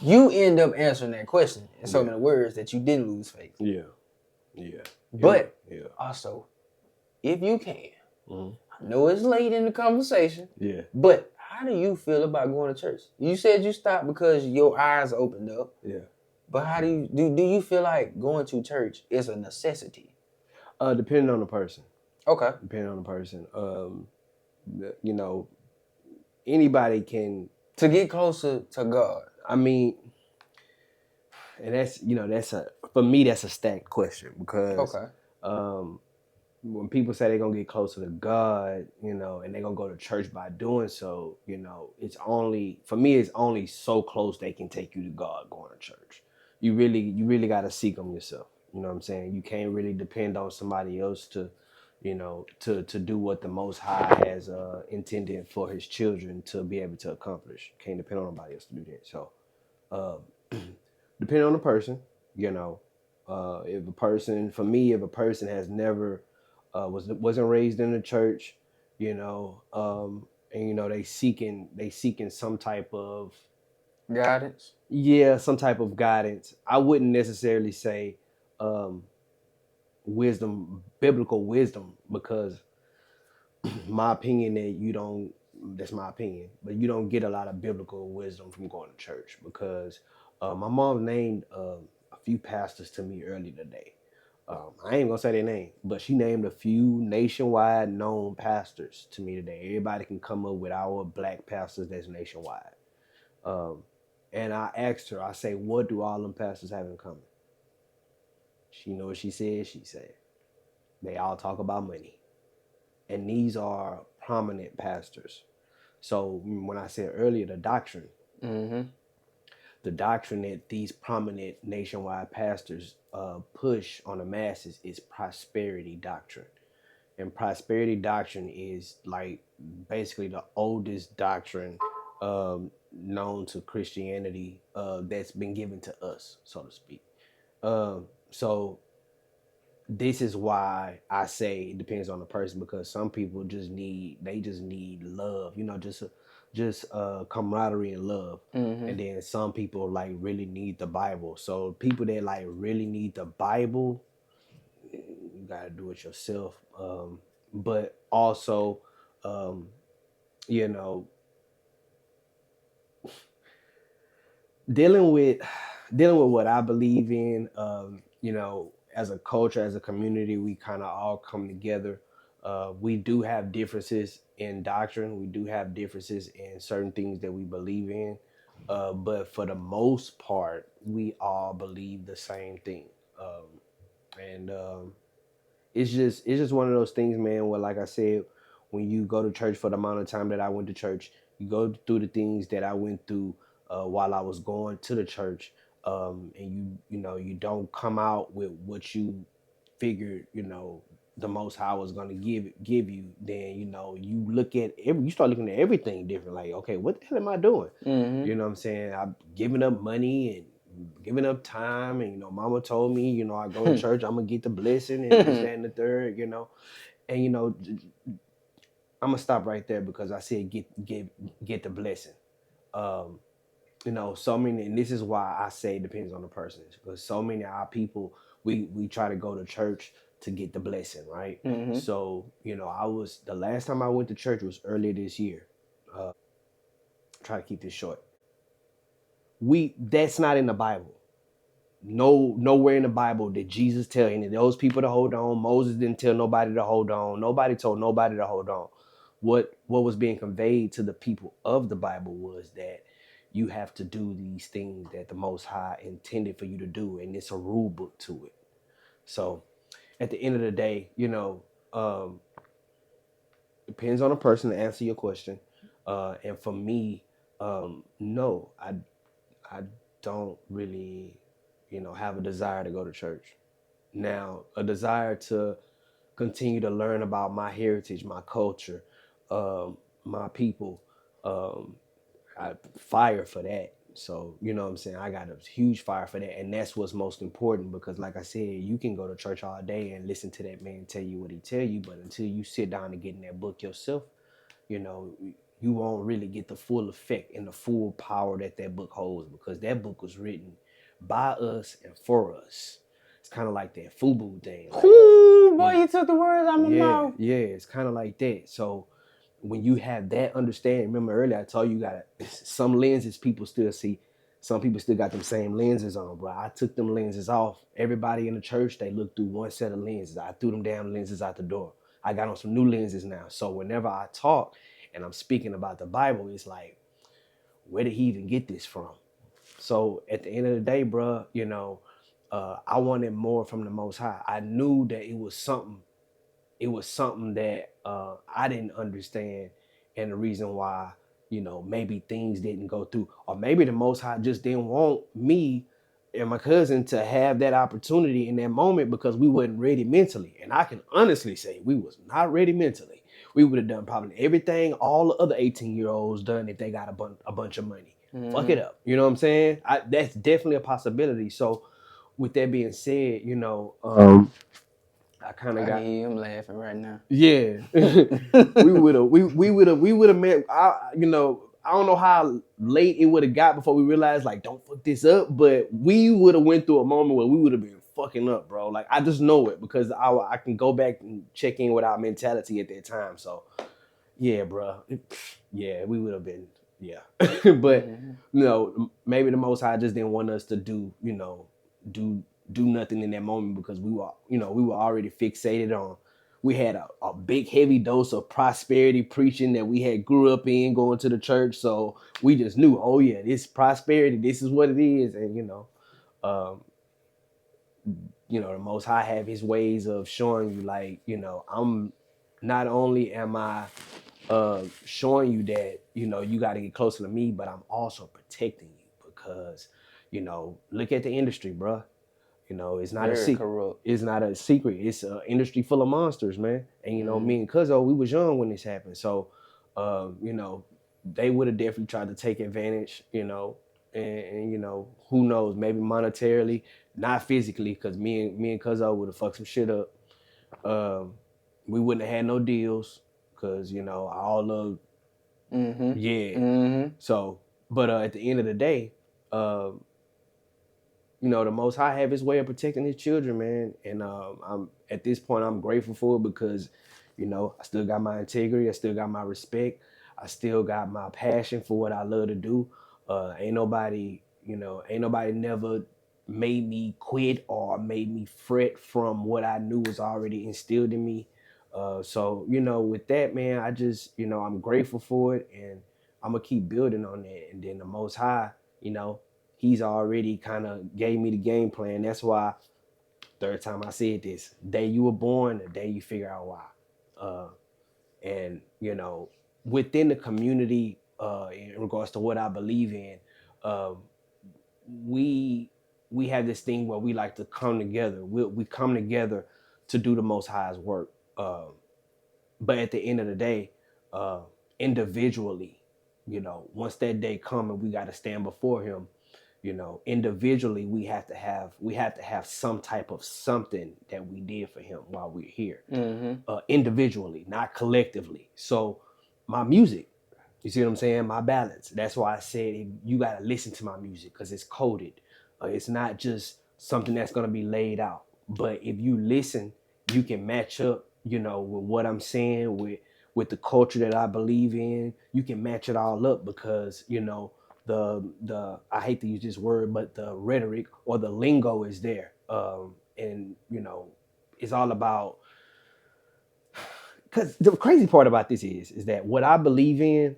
You end up answering that question in so many words that you didn't lose faith. Yeah. Yeah. But also, if you can, I know it's late in the conversation. Yeah. But how do you feel about going to church? You said you stopped because your eyes opened up. Yeah. But how do you feel like going to church is a necessity? Depending on the person. Okay. Depending on the person. You know, anybody can, to get closer to God. I mean, and that's for me that's a stacked question because when people say they're gonna get closer to God, and they're gonna go to church by doing so, it's only so close they can take you to God going to church. You really gotta seek them yourself. You know what I'm saying? You can't really depend on somebody else to do what the Most High has intended for His children to be able to accomplish. You can't depend on nobody else to do that. So, depending on the person, if a person has never wasn't raised in the church, and they seeking some type of guidance. Yeah, some type of guidance. I wouldn't necessarily say biblical wisdom, because my opinion that's my opinion, but you don't get a lot of biblical wisdom from going to church, because my mom named a few pastors to me earlier today. I ain't gonna say their name, but she named a few nationwide known pastors to me today. Everybody can come up with our black pastors that's nationwide. And I asked her, I say, what do all them pastors have in common? She know what she said. She said, they all talk about money. And these are prominent pastors. So when I said earlier, the doctrine that these prominent nationwide pastors push on the masses is prosperity doctrine. And prosperity doctrine is like basically the oldest doctrine known to Christianity that's been given to us, so to speak. So this is why I say it depends on the person, because some people just need love, just camaraderie and love. And then some people like really need the Bible. So people that like really need the Bible, you gotta do it yourself. But also, dealing with what I believe in, as a culture, as a community, we kind of all come together. We do have differences in doctrine. We do have differences in certain things that we believe in. But for the most part, we all believe the same thing. And it's just one of those things, man, where, like I said, when you go to church for the amount of time that I went to church, you go through the things that I went through while I was going to the church, and you don't come out with what you figured, the Most High was going to give you. Then you start looking at everything different. Like, okay, what the hell am I doing? You know what I'm saying? I'm giving up money and giving up time, and mama told me, I go to church, I'm gonna get the blessing and this, that, and the third, and I'm gonna stop right there, because I said get the blessing. So many, and this is why I say it depends on the person, because so many of our people, we try to go to church to get the blessing, right? So the last time I went to church was earlier this year. Try to keep this short. That's not in the Bible. Nowhere in the Bible did Jesus tell any of those people to hold on. Moses didn't tell nobody to hold on. Nobody told nobody to hold on. What was being conveyed to the people of the Bible was that you have to do these things that the Most High intended for you to do, and it's a rule book to it. So at the end of the day, depends on the person to answer your question. And for me, no, I don't really, have a desire to go to church. Now, a desire to continue to learn about my heritage, my culture, my people. I fire for that. So, you know what I'm saying? I got a huge fire for that. And that's what's most important because, like I said, you can go to church all day and listen to that man tell you what he tell you. But until you sit down and get in that book yourself, you won't really get the full effect and the full power that book holds because that book was written by us and for us. It's kind of like that FUBU thing. Like, Ooh, boy, you took the words out of my mouth. Yeah, it's kind of like that. So when you have that understanding, remember earlier I told you got some lenses people still see. Some people still got them same lenses on, bro. I took them lenses off. Everybody in the church, they look through one set of lenses. I threw them damn lenses out the door. I got on some new lenses now. So whenever I talk and I'm speaking about the Bible, it's like, where did he even get this from? So at the end of the day, bro, I wanted more from the Most High. I knew that it was something that I didn't understand, and the reason why, maybe things didn't go through, or maybe the Most High just didn't want me and my cousin to have that opportunity in that moment because we wasn't ready mentally. And I can honestly say we was not ready mentally. We would have done probably everything all the other 18-year-olds done if they got a bunch of money. Fuck it up. You know what I'm saying? That's definitely a possibility. So with that being said, I kind of got. I hear him laughing right now. Yeah, we would have met. I don't know how late it would have got before we realized like don't fuck this up, but we would have went through a moment where we would have been fucking up, bro. Like I just know it because I can go back and check in with our mentality at that time. So yeah, bro. Yeah, we would have been. Yeah, but maybe the Most High just didn't want us to do nothing in that moment because we were already fixated on. We had a big heavy dose of prosperity preaching that we had grew up in going to the church, so we just knew, oh yeah, this prosperity, this is what it is, and the Most High have His ways of showing you, like, I'm not only am I showing you that you got to get closer to me, but I'm also protecting you because look at the industry, bro. It's not a secret. It's not a secret. It's an industry full of monsters, man. And me and Cuzzo, we was young when this happened, so they would have definitely tried to take advantage, and who knows, maybe monetarily, not physically, because me and Cuzzo would have fucked some shit up. We wouldn't have had no deals because all of So, but at the end of the day, the Most High have His way of protecting His children, man. And I'm at this point, I'm grateful for it because, I still got my integrity, I still got my respect, I still got my passion for what I love to do. Ain't nobody never made me quit or made me fret from what I knew was already instilled in me. So with that, man, I just, I'm grateful for it, and I'm gonna keep building on that. And then the Most High, He's already kind of gave me the game plan. That's why, third time I said this, day you were born, the day you figure out why. And, within the community, in regards to what I believe in, we have this thing where we like to come together. We come together to do the Most High's work. But at the end of the day, individually, once that day comes and we got to stand before Him, individually we have to have some type of something that we did for Him while we're here, individually, not collectively. So my music, you see what I'm saying? My balance. That's why I said you got to listen to my music because it's coded. It's not just something that's going to be laid out. But if you listen, you can match up, with what I'm saying, with the culture that I believe in. You can match it all up because, the I hate to use this word, but the rhetoric or the lingo is there. And it's all about, because the crazy part about this is that what I believe in,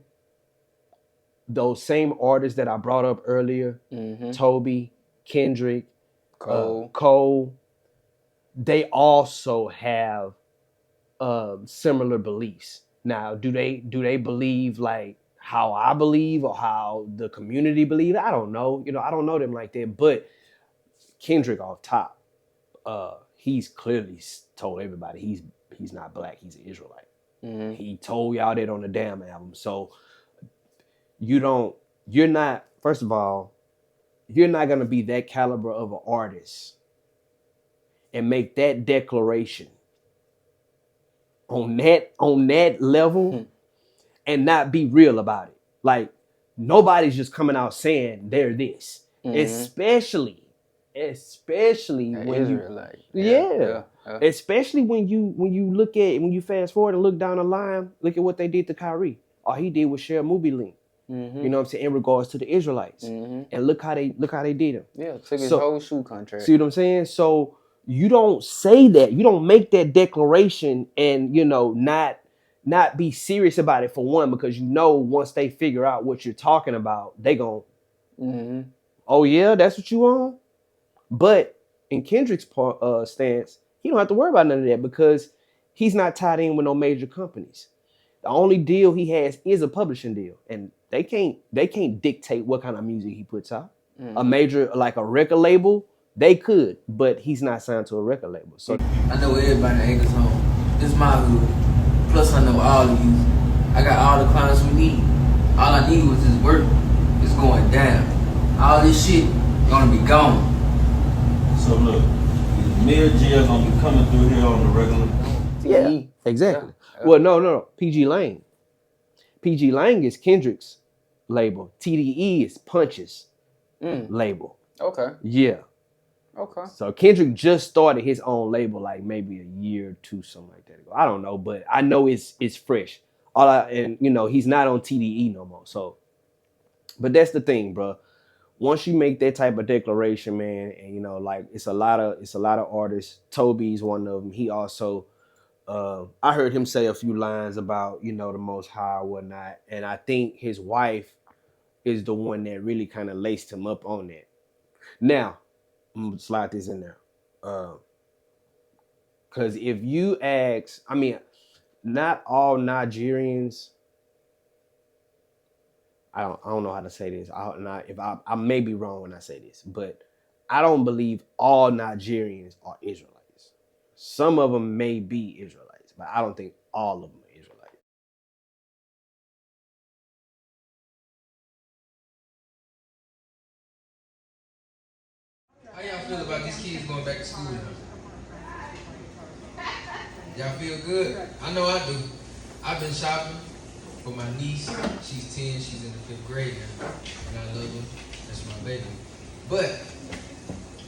those same artists that I brought up earlier, Toby, Kendrick, Cole, they also have similar beliefs. Now, do they believe like how I believe or how the community believe? I don't know. I don't know them like that. But Kendrick off top, he's clearly told everybody he's not black. He's an Israelite. Mm-hmm. He told y'all that on the damn album. So you're not. First of all, you're not gonna be that caliber of an artist and make that declaration on that level and not be real about it. Like nobody's just coming out saying they're this, especially when Israelite. yeah. Especially when you fast forward and look down the line, look at what they did to Kyrie. All he did was share a movie link. Mm-hmm. You know what I'm saying, in regards to the Israelites. And look how they did him. Yeah, took his whole shoe contract. See what I'm saying? So you don't say that. You don't make that declaration and, you know, not be serious about it, for one, because you know once they figure out what you're talking about, they gon' oh yeah, that's what you want. But in Kendrick's stance, he don't have to worry about none of that because he's not tied in with no major companies. The only deal he has is a publishing deal, and they can't dictate what kind of music he puts out. A major, like a record label, they could, but he's not signed to a record label. So I know everybody in Anchor's home. This is my hood. Plus I know all of you. I got all the clients we need. All I need was this work. It's going down. All this shit gonna be gone. So look, Mill Jail gonna be coming through here on the regular. yeah, exactly. Well, no. PG Lang is Kendrick's label. TDE is Punch's label. Okay. Yeah. Okay. So Kendrick just started his own label like maybe a year or two, something like that ago. I don't know, but I know it's fresh. And you know, he's not on TDE no more. So, but that's the thing, bro. Once you make that type of declaration, man, and you know, like it's a lot of artists. Toby's one of them. He also, I heard him say a few lines about, you know, the Most High or whatnot, and I think his wife is the one that really kind of laced him up on that. Now, I'm gonna slide this in there, because if you ask, I mean, not all Nigerians. I don't know how to say this. I may be wrong when I say this, but I don't believe all Nigerians are Israelites. Some of them may be Israelites, but I don't think all of them are Israelites. How y'all feel about these kids going back to school now? Y'all feel good? I know I do. I've been shopping for my niece. She's 10, she's in the 5th grade now. And I love her. That's my baby. But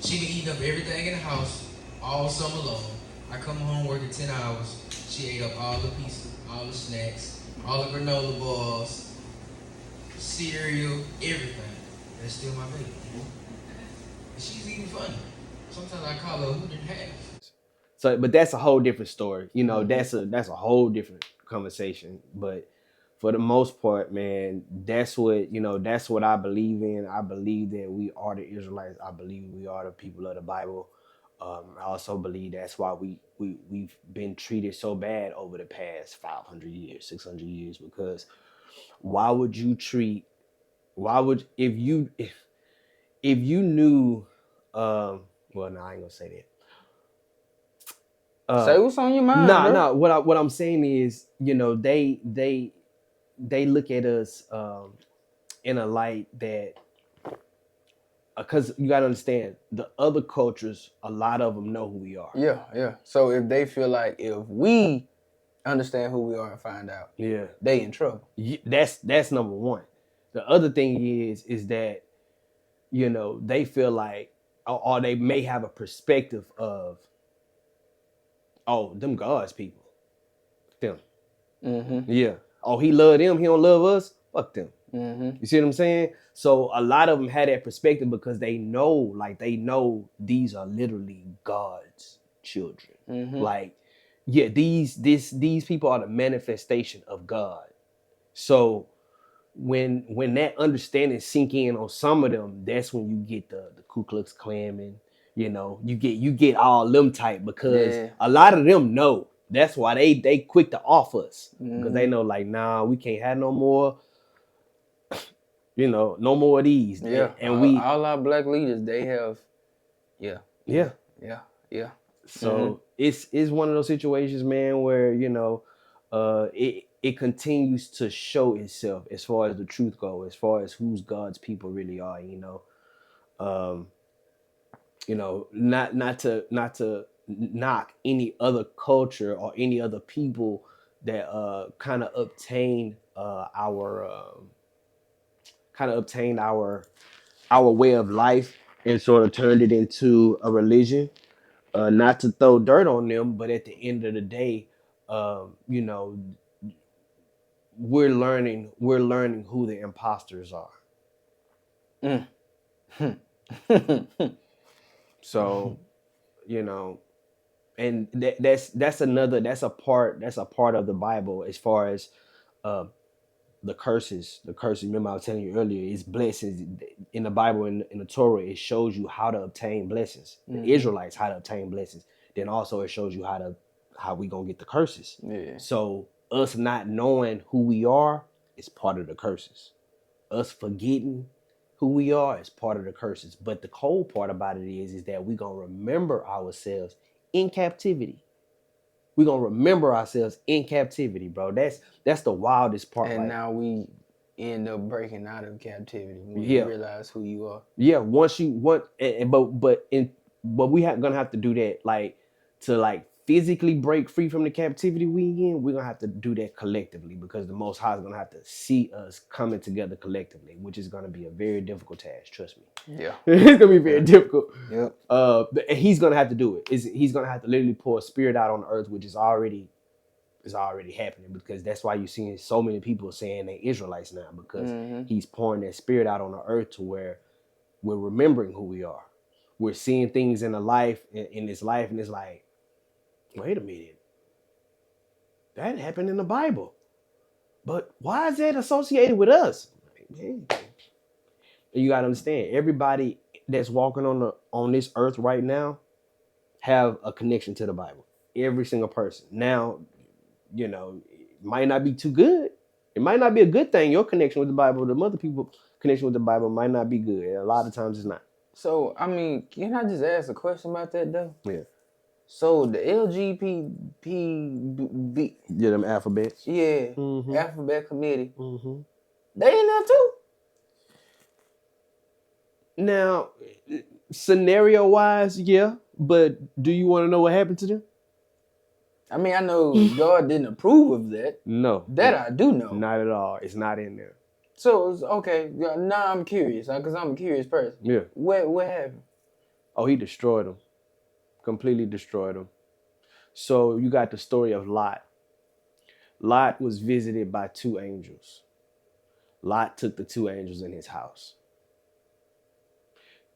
she been eating up everything in the house all summer long. I come home working 10 hours. She ate up all the pieces, all the snacks, all the granola bars, cereal, everything. That's still my baby. And she's even funny. Sometimes I call her who didn't have. So, but that's a whole different story. You know, that's a whole different conversation. But for the most part, man, that's what I believe in. I believe that we are the Israelites. I believe we are the people of the Bible. I also believe that's why we've been treated so bad over the past 500 years, 600 years, because if you knew, well, no, I ain't gonna say that. Say what's on your mind, bro. Nah. What I'm saying is, you know, they look at us in a light that, because you gotta understand, the other cultures, a lot of them know who we are. Yeah. So if they feel like if we understand who we are and find out, they in trouble. That's number one. The other thing is that, you know, they feel like, or they may have a perspective of, oh, them God's people. Them. Yeah. Oh, he love them, he don't love us? Fuck them. You see what I'm saying? So a lot of them had that perspective because they know these are literally God's children. Like, yeah, these people are the manifestation of God. So when that understanding sink in on some of them, that's when you get the Ku Klux Klanmen. You know, you get all them type, because a lot of them know. That's why they quick to off us, because they know, like, nah, we can't have no more. You know, no more of these. Yeah, and all our black leaders, they have Yeah. Yeah. Yeah. So it's one of those situations, man, where it continues to show itself as far as the truth goes, as far as who's God's people really are. Um, not to knock any other culture or any other people that kind of obtained our way of life and sort of turned it into a religion. Not to throw dirt on them, but at the end of the day, you know, we're learning who the imposters are. So, and that's a part of the Bible as far as uh, the curses. The curses. Remember, I was telling you earlier, it's blessings in the Bible, in the Torah. It shows you how to obtain blessings. The Israelites how to obtain blessings. Then also it shows you how we gonna get the curses. Yeah. So us not knowing who we are is part of the curses. Us forgetting who we are is part of the curses. But the cold part about it is that we gonna remember ourselves in captivity. We're gonna remember ourselves in captivity, bro. That's the wildest part. And now we end up breaking out of captivity when Yeah. you realize who you are. Yeah, once you but gonna have to do that, like, to physically break free from the captivity we in. We're gonna have to do that collectively, because the Most High is gonna have to see us coming together collectively, which is gonna be a very difficult task. Trust me. Yeah. It's gonna be very difficult. Yep. But he's gonna have to do it. He's gonna have to literally pour a spirit out on the earth, which is already happening, because that's why you're seeing so many people saying they Israelites now, because he's pouring that spirit out on the earth to where we're remembering who we are. We're seeing things in this life, and it's like, wait a minute, that happened in the Bible, but why is that associated with us? Man. You gotta understand, everybody that's walking on this earth right now have a connection to the Bible. Every single person. Now, it might not be too good. It might not be a good thing. Your connection with the Bible, the other people's connection with the Bible might not be good. A lot of times it's not. So, I mean, can I just ask a question about that, though? Yeah. So, the LGBT, Yeah, them alphabets. yeah, Mhm. Alphabet Committee, Mm-hmm. they in there too? Now, scenario-wise, yeah, but do you want to know what happened to them? I mean, I know God didn't approve of that. No. That I do know. Not at all. It's not in there. So, okay, now I'm curious, because I'm a curious person. Yeah. What happened? Oh, he destroyed them. Completely destroyed them. So you got the story of Lot. Lot was visited by two angels. Lot took the two angels in his house.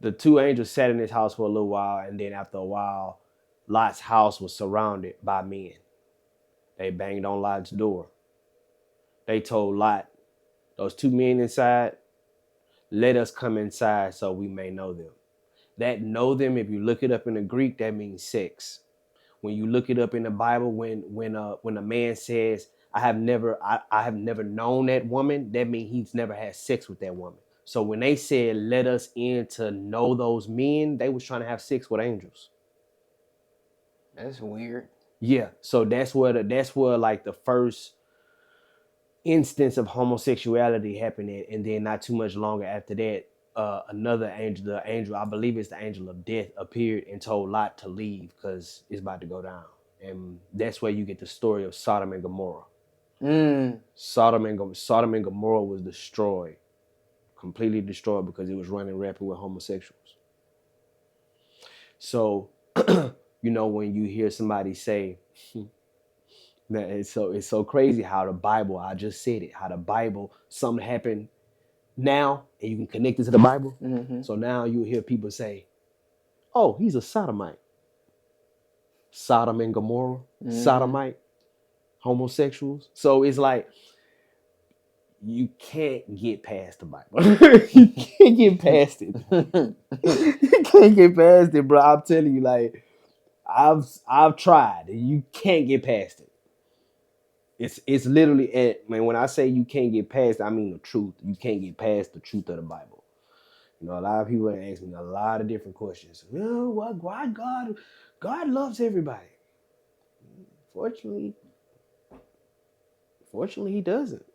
The two angels sat in his house for a little while, and then after a while, Lot's house was surrounded by men. They banged on Lot's door. They told Lot, those two men inside, let us come inside so we may know them. That know them, if you look it up in the Greek, that means sex. When you look it up in the Bible, when a man says, I have never known that woman, that means he's never had sex with that woman. So when they said, let us in to know those men, they was trying to have sex with angels. That's weird. Yeah. So that's where like the first instance of homosexuality happened at, and then not too much longer after that, another angel, the angel, I believe it's the angel of death, appeared and told Lot to leave because it's about to go down. And that's where you get the story of Sodom and Gomorrah. Sodom and Gomorrah was destroyed, completely destroyed, because it was running rampant with homosexuals. So, when you hear somebody say, man, it's so crazy how the Bible, I just said it, how the Bible, something happened now, and you can connect it to the Bible. Mm-hmm. So now you hear people say, oh, he's a sodomite. Sodom and Gomorrah, sodomite, homosexuals. So it's like, you can't get past the Bible. You can't get past it. You can't get past it, bro. I'm telling you, like, I've tried. You can't get past it. It's literally, man, when I say you can't get past it, I mean the truth. You can't get past the truth of the Bible. You know, a lot of people ask me a lot of different questions. Why God loves everybody? Fortunately, he doesn't.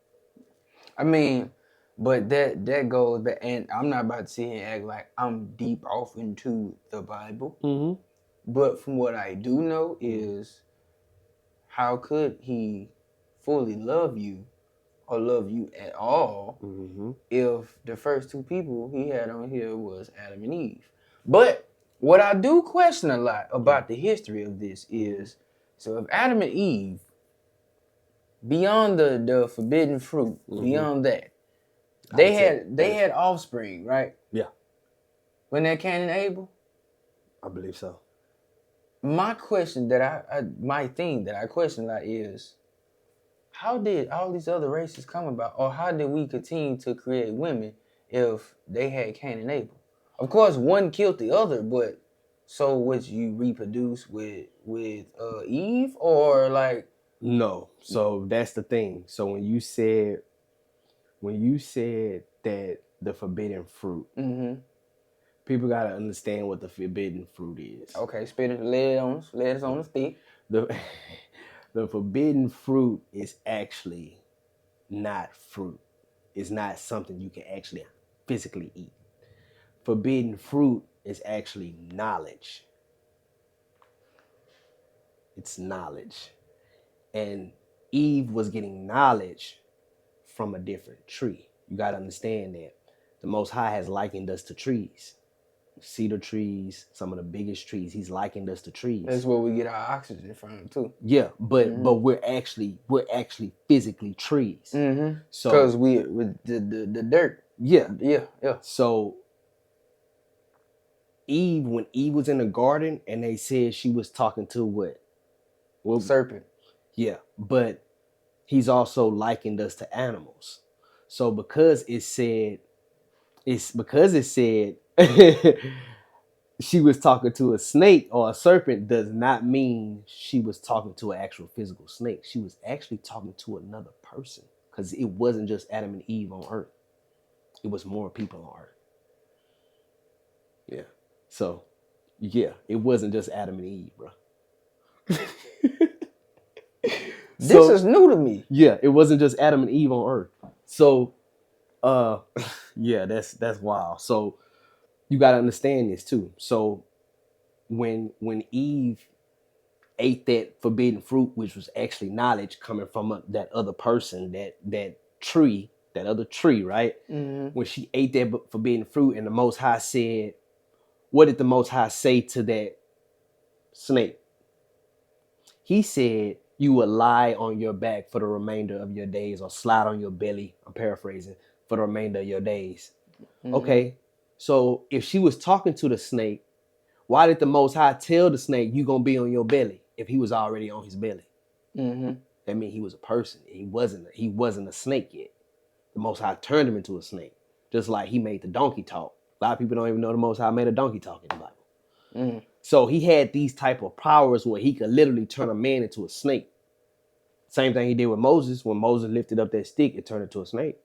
I mean, but that goes back, and I'm not about to sit here and act like I'm deep off into the Bible. Mm-hmm. But from what I do know is, how could he fully love you or love you at all if the first two people he had on here was Adam and Eve? But what I do question a lot about the history of this is, so if Adam and Eve, beyond the forbidden fruit, beyond that, they had offspring, right? Yeah. When that Cain and Abel? I believe so. My question that my thing that I question a lot is, how did all these other races come about, or how did we continue to create women if they had Cain and Abel? Of course, one killed the other, but so would you reproduce with Eve, or like? No. So that's the thing. So when you said that the forbidden fruit, people gotta understand what the forbidden fruit is. Okay, spit it, lay it on the stick. The forbidden fruit is actually not fruit. It's not something you can actually physically eat. Forbidden fruit is actually knowledge. It's knowledge. And Eve was getting knowledge from a different tree. You got to understand that the Most High has likened us to trees. Cedar trees, some of the biggest trees. He's likened us to trees. That's where we get our oxygen from too. Yeah, but we're actually physically trees. So because we with the dirt. Yeah. Yeah. So Eve, when Eve was in the garden, and they said she was talking to what? Well, serpent. Yeah, but he's also likened us to animals. So because it said she was talking to a snake or a serpent does not mean she was talking to an actual physical snake. She was actually talking to another person, because it wasn't just Adam and Eve on earth. It was more people on earth. Yeah. So, yeah, it wasn't just Adam and Eve, bro. This is new to me. Yeah, it wasn't just Adam and Eve on earth. So, yeah, that's wild. So, you got to understand this too. So, when Eve ate that forbidden fruit, which was actually knowledge coming from that other person, that tree, that other tree, right? When she ate that forbidden fruit, and the Most High said, what did the Most High say to that snake? He said, you will lie on your back for the remainder of your days, or slide on your belly, I'm paraphrasing, for the remainder of your days. Okay, so if she was talking to the snake, why did the Most High tell the snake, you going to be on your belly, if he was already on his belly? That means he was a person. He wasn't a snake yet. The Most High turned him into a snake, just like he made the donkey talk. A lot of people don't even know the Most High made a donkey talk in the Bible. So he had these type of powers where he could literally turn a man into a snake. Same thing he did with Moses. When Moses lifted up that stick, it turned into a snake.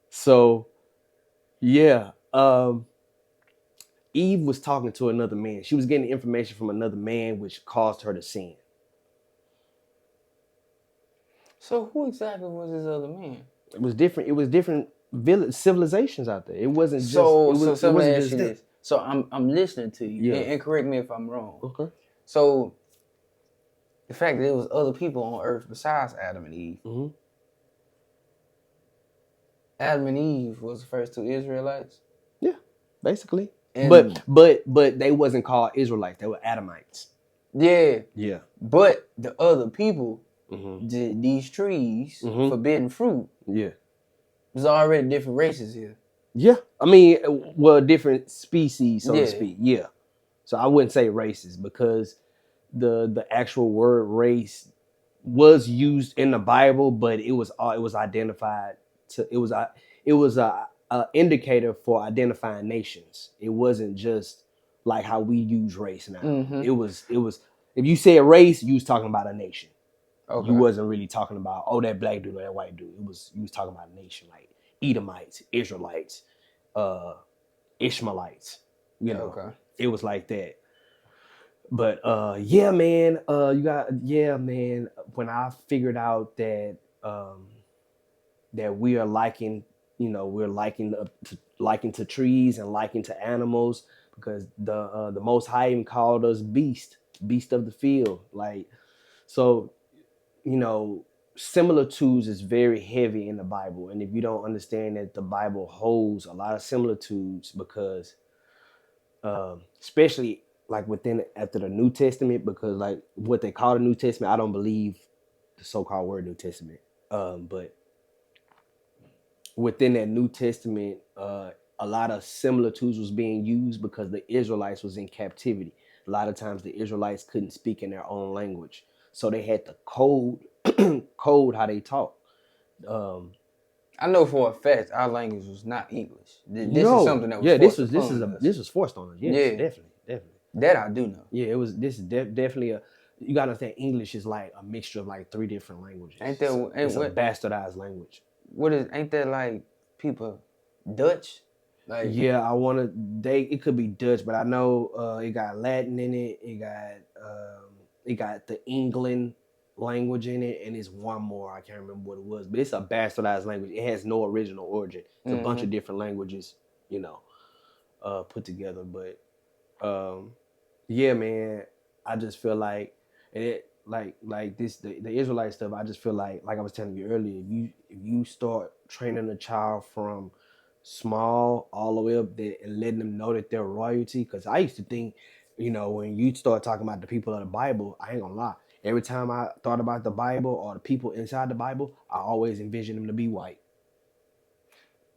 So, yeah, Eve was talking to another man. She was getting information from another man, which caused her to sin. So who exactly was this other man? It was different. It was different civilizations out there. It wasn't just. This. So I'm listening to you, and correct me if I'm wrong. Okay. So the fact that there was other people on Earth besides Adam and Eve. Adam and Eve was the first two Israelites. Yeah, basically. And but they wasn't called Israelites. They were Adamites. Yeah. Yeah. But the other people, these trees, forbidden fruit. Yeah. There's already different races here. Yeah. I mean, well, different species, so to speak. Yeah. So I wouldn't say races, because the actual word race was used in the Bible, but it was identified to it was a indicator for identifying nations. It wasn't just like how we use race now. It was if you said race, you was talking about a nation. Okay. You wasn't really talking about that black dude or that white dude. You was talking about a nation. Like Edomites, Israelites, Ishmaelites. You know, Okay. it was like that. But yeah, man, man. When I figured out that that we are liking, we're liking to trees and liking to animals, because the Most High even called us beast of the field. Like, so, similitudes is very heavy in the Bible, and if you don't understand that the Bible holds a lot of similitudes, because especially like after the New Testament, because like what they call the New Testament, I don't believe the so-called word New Testament, but within that New Testament, a lot of similitudes was being used because the Israelites was in captivity. A lot of times the Israelites couldn't speak in their own language, so they had to code how they talk. I know for a fact our language was not English. This No, is something that was yeah, forced upon us. this was forced on us. Yes, Yeah. definitely. That I do know. Yeah, it was. This is definitely you gotta understand, English is like a mixture of like 3 different languages. Ain't that It's a bastardized language. Ain't that like people Dutch? Like, yeah, it could be Dutch, but I know it got Latin in it. It got the England language in it, and it's one more. I can't remember what it was, but it's a bastardized language. It has no original origin. It's a bunch of different languages, put together. But yeah, man, I just feel like the Israelite stuff. I just feel like I was telling you earlier, if you start training a child from small all the way up there and letting them know that they're royalty, because I used to think, when you start talking about the people of the Bible, I ain't gonna lie, every time I thought about the Bible or the people inside the Bible, I always envisioned them to be white.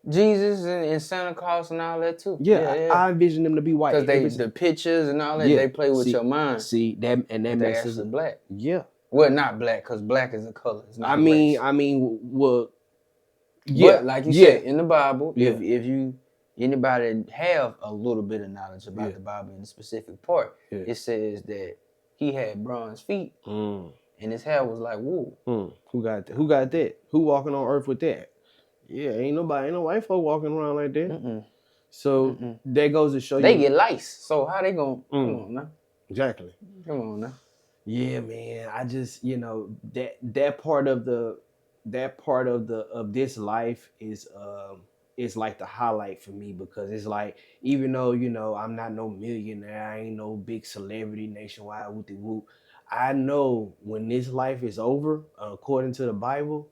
Jesus and Santa Claus and all that too. Yeah. I envision them to be white. Because the pictures and all that, they play with your mind. See that, and that They messes actually black. Yeah. Well, not black, because black is a color. It's not well, yeah. But like you said, in the Bible, Yeah. if anybody have a little bit of knowledge about the Bible in a specific part, it says that he had bronze feet and his hair was like wool. Who got that? Who walking on earth with that? Yeah, ain't no white folk walking around like that. So that goes to show they get lice. So how they gonna come on now? Exactly. Come on now. Yeah, man. I just that part of this life is like the highlight for me, because it's like, even though I'm not no millionaire, I ain't no big celebrity nationwide whoop de whoop, I know when this life is over, according to the Bible,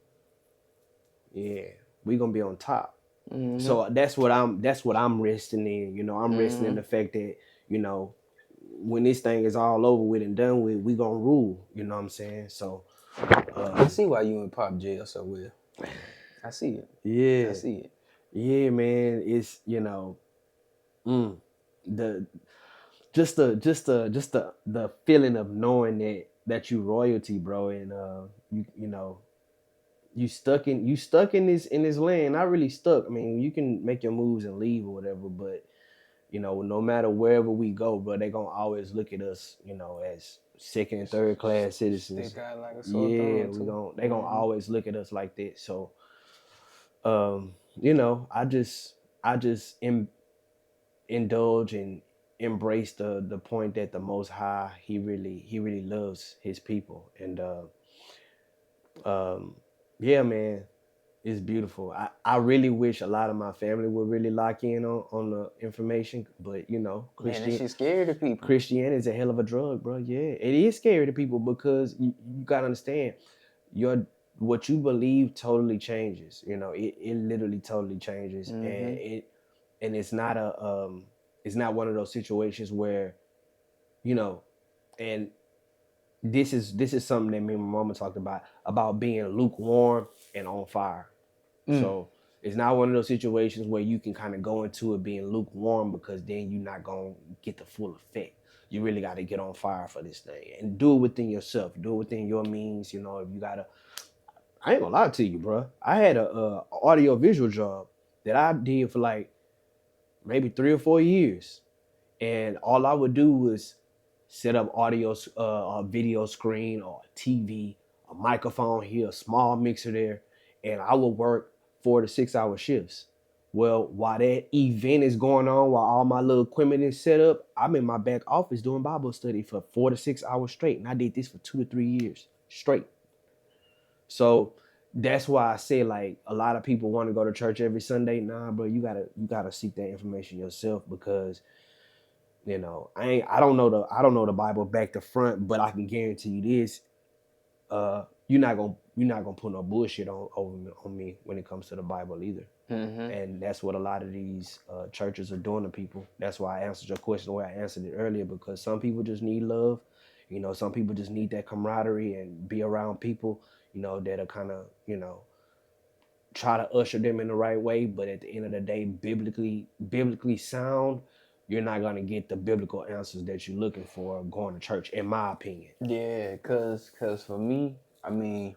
yeah, we gonna be on top. So that's what I'm resting in. I'm resting in the fact that when this thing is all over with and done with, we gonna rule. You know what I'm saying? So I see why you in pop jail so well. I see it. Yeah, I see it. Yeah, man. It's the feeling of knowing that you royalty, bro, and you stuck in this land. Not really stuck. I mean, you can make your moves and leave or whatever, but no matter wherever we go, bro, they gonna always look at us, as second and third class citizens. They gonna always look at us like that. So, I just indulge and embrace the point that the Most High, he really loves his people, and yeah, man, it's beautiful. I really wish a lot of my family would really lock in on the information, but Christianity scary to people. Christianity is a hell of a drug, bro. Yeah, it is scary to people, because you gotta understand, what you believe totally changes. It literally totally changes, and it's not it's not one of those situations where, and this is something that me and my mama talked about being lukewarm and on fire. So it's not one of those situations where you can kind of go into it being lukewarm, because then you're not going to get the full effect. You really got to get on fire for this thing and do it within yourself. Do it within your means. If you got to, I ain't gonna lie to you, bro. I had a audio visual job that I did for like maybe 3 or 4 years. And all I would do was set up a video screen or a TV, a microphone here, a small mixer there. And I would work 4 to 6 hour shifts. Well, while that event is going on, while all my little equipment is set up, I'm in my back office doing Bible study for 4 to 6 hours straight. And I did this for 2 to 3 years straight. So that's why I say, like, a lot of people want to go to church every Sunday. Nah, bro, you gotta seek that information yourself, because you know, I don't know the Bible back to front, but I can guarantee you this: you're not gonna put no bullshit on me when it comes to the Bible either. Mm-hmm. And that's what a lot of these churches are doing to people. That's why I answered your question the way I answered it earlier, because some people just need love. You know, some people just need that camaraderie and be around people, you know, that are kind of, you know, try to usher them in the right way. But at the end of the day, biblically sound, you're not going to get the biblical answers that you're looking for going to church, in my opinion. Yeah, cause for me, I mean,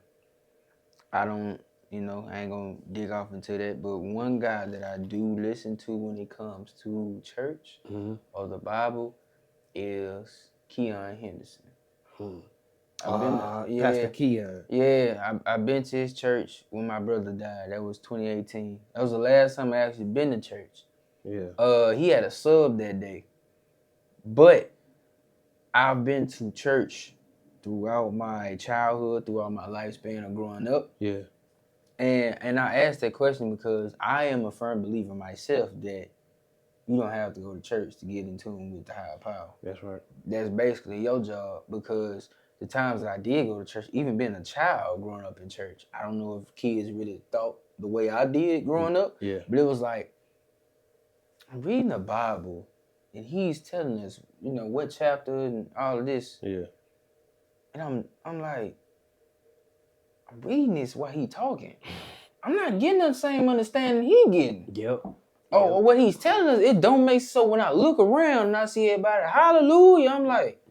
I don't, you know, I ain't gonna dig off into that, but one guy that I do listen to when it comes to church or the Bible is Keon Henderson. Pastor Keon. Yeah, I've been to his church when my brother died. That was 2018. That was the last time I actually been to church. Yeah. He had a sub that day. But I've been to church throughout my childhood, throughout my lifespan of growing up. Yeah. And I asked that question because I am a firm believer myself that you don't have to go to church to get in tune with the higher power. That's right. That's basically your job, because the times that I did go to church, even being a child growing up in church, I don't know if kids really thought the way I did growing up. Yeah. But it was like, I'm reading the Bible and he's telling us, you know, what chapter and all of this. Yeah. And I'm like, I'm reading this while he talking. I'm not getting the same understanding he getting. Yep. Or what he's telling us, it don't make sense. So when I look around and I see everybody, hallelujah, I'm like,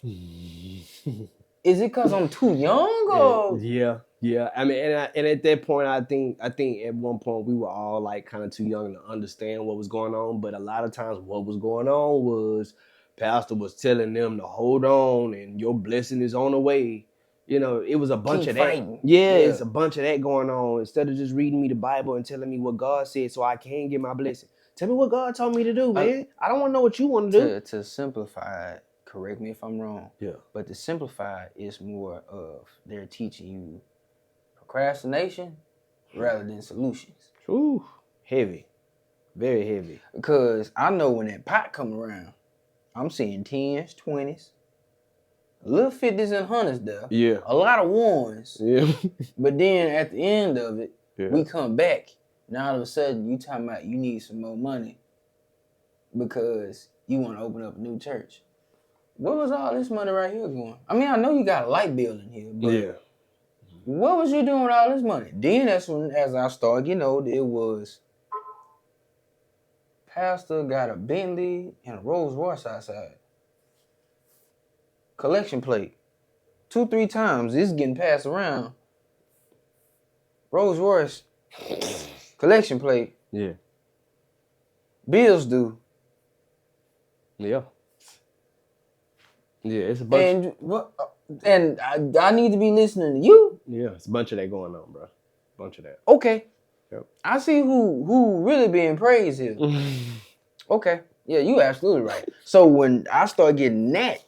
is it because I'm too young or? Yeah. I mean, and at that point, I think at one point we were all like kind of too young to understand what was going on. But a lot of times, what was going on was Pastor was telling them to hold on and your blessing is on the way. You know, it was a bunch of that. Fighting. Yeah, it's a bunch of that going on. Instead of just reading me the Bible and telling me what God said so I can get my blessing. Tell me what God told me to do, man. I don't want to know what you want to do. To simplify it, correct me if I'm wrong. Yeah. But to simplify is more of they're teaching you procrastination rather than solutions. Ooh, heavy. Very heavy. Because I know when that pot come around, I'm seeing 10s, 20s, a little 50s and 100s there. Yeah. A lot of ones. Yeah. But then at the end of it, we come back. Now all of a sudden you talking about you need some more money because you want to open up a new church. Where was all this money right here going? I mean, I know you got a light bill in here, but what was you doing with all this money? Then that's when, as I started getting older, it was Pastor got a Bentley and a Rolls Royce outside. Collection plate. 2-3 times it's getting passed around. Rolls Royce. Collection plate. Yeah. Bills due. Yeah. Yeah, it's a bunch. And I need to be listening to you. Yeah, it's a bunch of that going on, bro. Bunch of that. Okay. Yep. I see who really being praised here. Okay. Yeah, you absolutely right. So when I start getting that,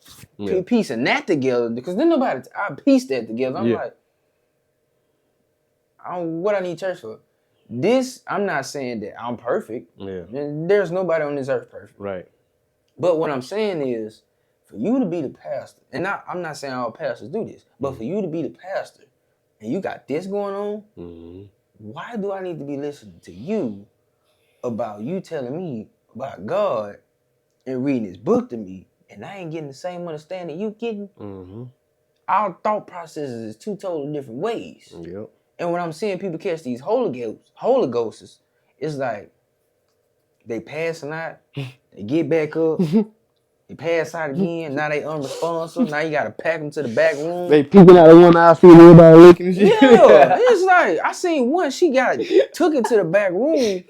piecing that together, because then I pieced that together. I'm like, what I need church for? This, I'm not saying that I'm perfect. Yeah. There's nobody on this earth perfect. Right. But what I'm saying is, for you to be the pastor, and I'm not saying all pastors do this, but for you to be the pastor, and you got this going on, why do I need to be listening to you about you telling me about God and reading his book to me, and I ain't getting the same understanding you getting? Our thought processes is two totally different ways. Yep. And when I'm seeing people catch these Holy Ghosts, it's like they passing out, they get back up, they pass out again, now they unresponsive, now you gotta pack them to the back room. They peeking out of one eye, seeing everybody looking. Yeah, it's like, I seen one, she took it to the back room.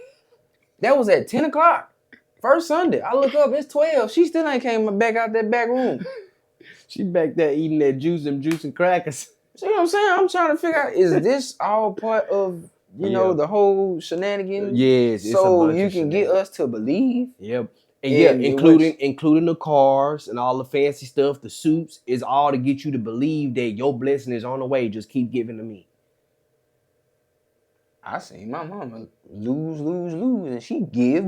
That was at 10 o'clock, first Sunday. I look up, it's 12. She still ain't came back out that back room. She back there eating that juice and crackers. See what I'm saying? I'm trying to figure out, is this all part of you know, the whole shenanigans. Yes, it's a so bunch you of can get us to believe. Yep. And And including the cars and all the fancy stuff, the suits, is all to get you to believe that your blessing is on the way. Just keep giving to me. I seen my mama lose, and she give.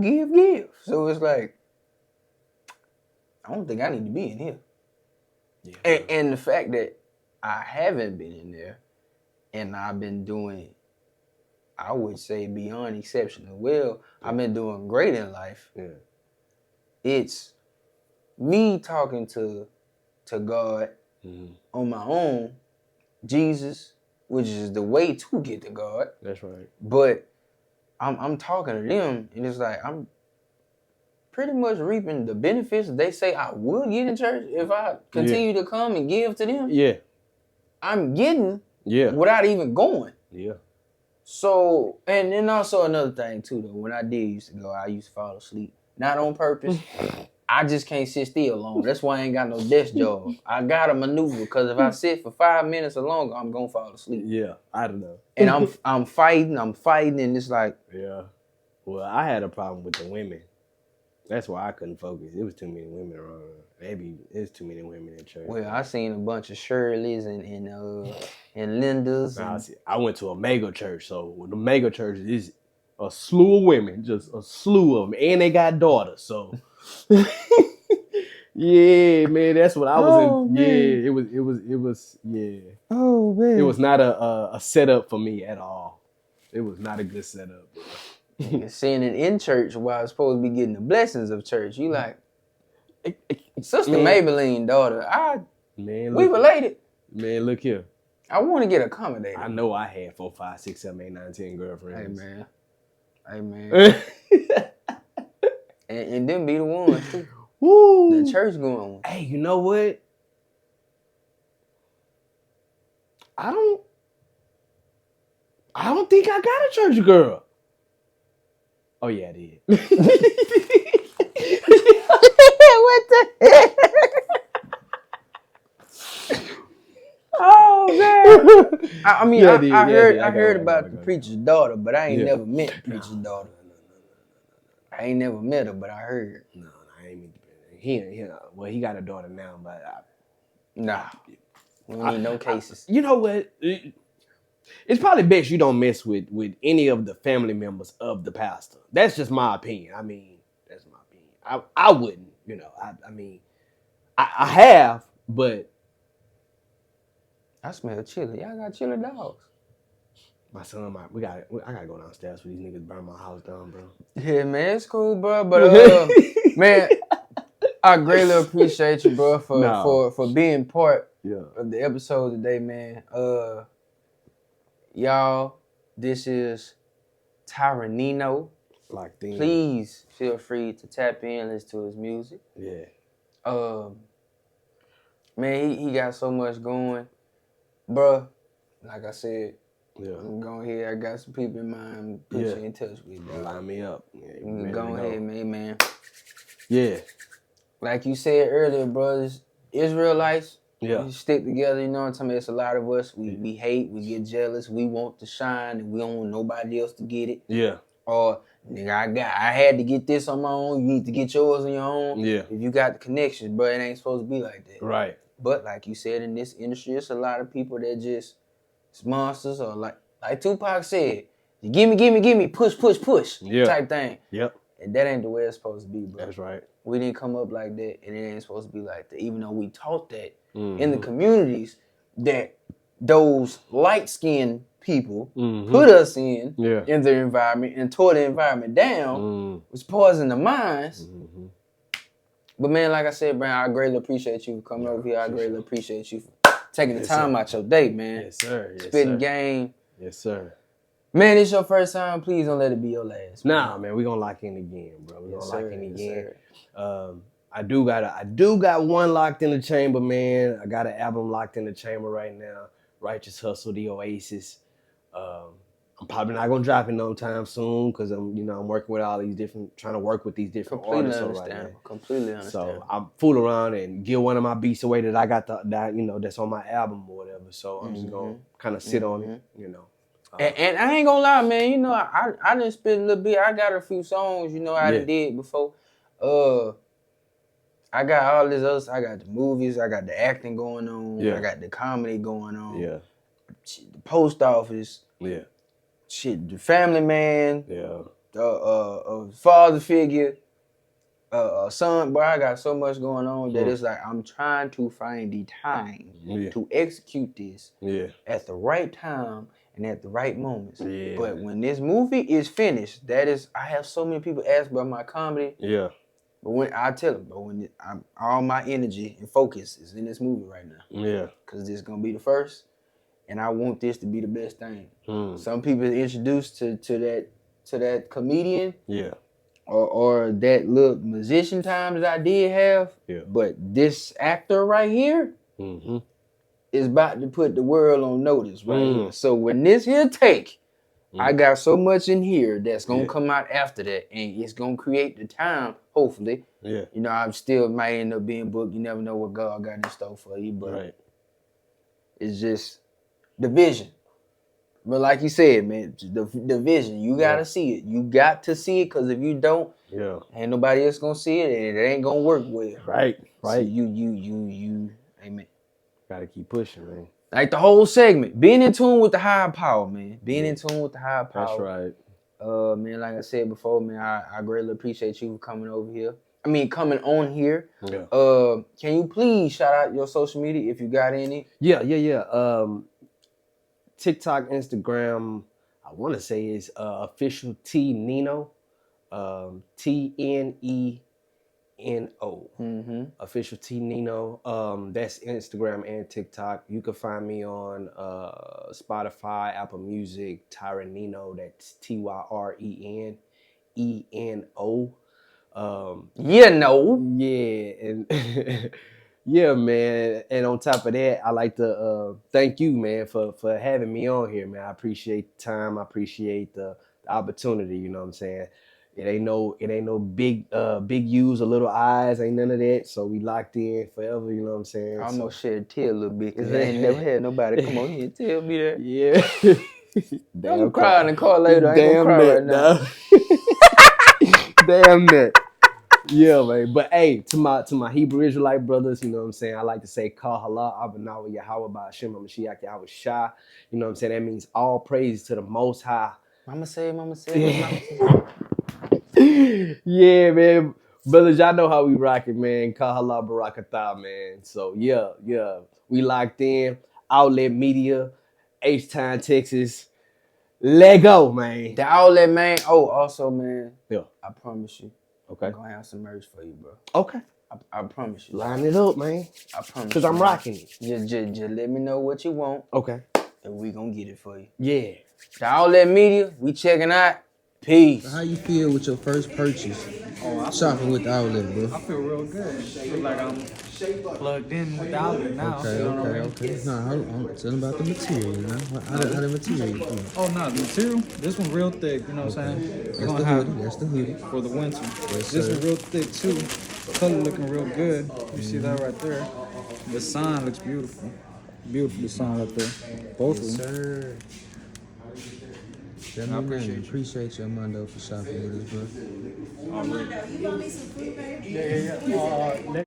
So it's like, I don't think I need to be in here. Yeah. And the fact that I haven't been in there, and I've been doing, I would say, beyond exceptional well. I've been doing great in life. Yeah. It's me talking to God on my own, Jesus, which is the way to get to God. That's right. But I'm talking to them, and it's like I'm pretty much reaping the benefits they say I would get in church if I continue to come and give to them. Yeah. I'm getting without even going. Yeah. So, and then also another thing too, though, when I did used to go, I used to fall asleep. Not on purpose. I just can't sit still long. That's why I ain't got no desk job. I gotta maneuver, because if I sit for 5 minutes or longer, I'm gonna fall asleep. Yeah, I don't know. And I'm fighting, and it's like, yeah. Well, I had a problem with the women. That's why I couldn't focus. It was too many women around. Maybe it's too many women in church. Well, I seen a bunch of Shirleys and Lindas. I went to a mega church, so the mega church is a slew of women, just a slew of them, and they got daughters. So, yeah, man, that's what I was in. Man. Yeah, it was. Yeah. Oh man, it was not a setup for me at all. It was not a good setup, bro. Seeing it in church while I was supposed to be getting the blessings of church, you like, Sister Maybelline daughter, we related. Man, look here. I want to get accommodated. I know I had 4, 5, 6, 7, 8, 9, 10 girlfriends. Hey man. and them be the ones too. Woo. The church going on. Hey, you know what? I don't think I got a church girl. Oh yeah, I did. What the heck? Oh man! I mean, I heard about the preacher's daughter, but I ain't never met the preacher's daughter. I ain't never met her, but I heard. No, I ain't meet he got a daughter now, but nah, we don't need no cases. You know what? It's probably best you don't mess with any of the family members of the pastor. That's just my opinion. I mean, that's my opinion. I wouldn't, you know. I mean, I have, but I smell chili. Y'all got chili dogs. My son, I gotta go downstairs for these niggas burn my house down, bro. Yeah, man, it's cool, bro. But man, I greatly appreciate you, bro, for being part of the episode today, man. Y'all, this is Tyreneno. Locked in. Please feel free to tap in, listen to his music. Yeah. Man, he got so much going, bro. Like I said, I'm going here. I got some people in mind. Put you in touch with, bro. Line me up. Yeah, go ahead, man. Yeah. Like you said earlier, brothers, Israelites. Yeah. We stick together, you know what I'm talking about? It's a lot of us. We hate, we get jealous, we want to shine, and we don't want nobody else to get it. Yeah. Or, nigga, I had to get this on my own, you need to get yours on your own. Yeah. If you got the connections, but it ain't supposed to be like that. Right. But like you said, in this industry, it's a lot of people that just, it's monsters, or like Tupac said, gimme, push, type thing. Yep. And that ain't the way it's supposed to be, bro. That's right. We didn't come up like that, and it ain't supposed to be like that, even though we taught that in the communities that those light-skinned people put us in the environment and tore the environment down, was poisoning the minds. But man, like I said, Brian, I greatly appreciate you for coming over here. I greatly appreciate you for taking the time out your day, man. Yes, sir. Spitting game. Yes, sir. Man, it's your first time. Please don't let it be your last. Nah, man, we gonna lock in again, bro. We gonna lock in again. I do got one locked in the chamber, man. I got an album locked in the chamber right now. Righteous Hustle, The Oasis. I'm probably not gonna drop it no time soon because I'm working with all these trying to work with these different artists right now. Completely understand. So I'm fool around and give one of my beats away that I got that's on my album or whatever. So I'm just gonna kind of sit on it, And I ain't gonna lie, man. You know, I done spit a little bit. I got a few songs, you know, I done did before. I got all this other. I got the movies. I got the acting going on. Yeah. I got the comedy going on. Yeah. Shit, the post office. Yeah. Shit, the family man. Yeah. Father figure. Son, bro, I got so much going on that it's like I'm trying to find the time to execute this at the right time and at the right moments. Yeah. But when this movie is finished, I have so many people ask about my comedy. Yeah. But when I tell them, bro, all my energy and focus is in this movie right now. Yeah. Because this is going to be the first, and I want this to be the best thing. Some people introduced to that comedian. Yeah. Or that little musician time that I did have. Yeah. But this actor right here is about to put the world on notice right here. So when this here take, I got so much in here that's going to come out after that. And it's going to create the time, hopefully. Yeah. You know, I still might end up being booked. You never know what God got in store for you. But it's just the vision. But like you said, man, the vision, you got to see it. You got to see it because if you don't, ain't nobody else going to see it and it ain't going to work well. Right. So you, amen. Got to keep pushing, man. Like the whole segment, being in tune with the higher power, man. Being in tune with the higher power. That's right. Man, like I said before, man, I greatly appreciate you for coming over here. Coming on here. Yeah. Can you please shout out your social media if you got any? Yeah. TikTok, Instagram, I want to say is official Tyreneno, Tneno, official Tyreneno. That's Instagram and TikTok. You can find me on Spotify, Apple Music, Tyreneno. That's Tyreneno. Yeah, and yeah, man. And on top of that, I like to thank you, man, for having me on here, man. I appreciate the time. I appreciate the opportunity. You know what I'm saying? It ain't no big U's or little I's. Ain't none of that. So we locked in forever. You know what I'm saying? I almost shed a tear a little bit because I ain't never had nobody come on here and tell me that. Yeah. Damn, I'm gonna cry in the car later. I ain't gonna cry right now. Damn that. Yeah, man. But hey, to my Hebrew Israelite brothers, you know what I'm saying? I like to say, Kal Hala Abanawa Yahweh Ba'Hashem HaMashiach Yahweh Shah. You know what I'm saying? That means all praise to the Most High. Mama say. Yeah, man. Brothers, y'all know how we rock it, man. Kal Hala Barakatah, man. So yeah. We locked in. Outlet Media, H-Town, Texas. Let go, man. The Outlet, man. Oh, also, man. Yeah. I promise you. Okay. I'm gonna have some merch for you, bro. Okay. I promise you. Line it up, man. I promise. Because I'm rocking it. Just let me know what you want. Okay. And we gonna get it for you. Yeah. The Outlet Media, we checking out. Peace. How you feel with your first purchase? Shopping with the Outlet, bro. I feel real good. I feel like I'm plugged in with the Outlet now. Okay. No, tell them about the material, you know? How the material feel? Oh, no, the material? This one real thick, you know what I'm saying? That's the hoodie. For the winter. Yes, this sir. one real thick, too. The color looking real good. You see that right there? The sign looks beautiful. Beautiful design right there. Both of them. Sir. I appreciate you, Armando, for shopping with us, bro. Armando, you want me some fruit, baby? Yeah.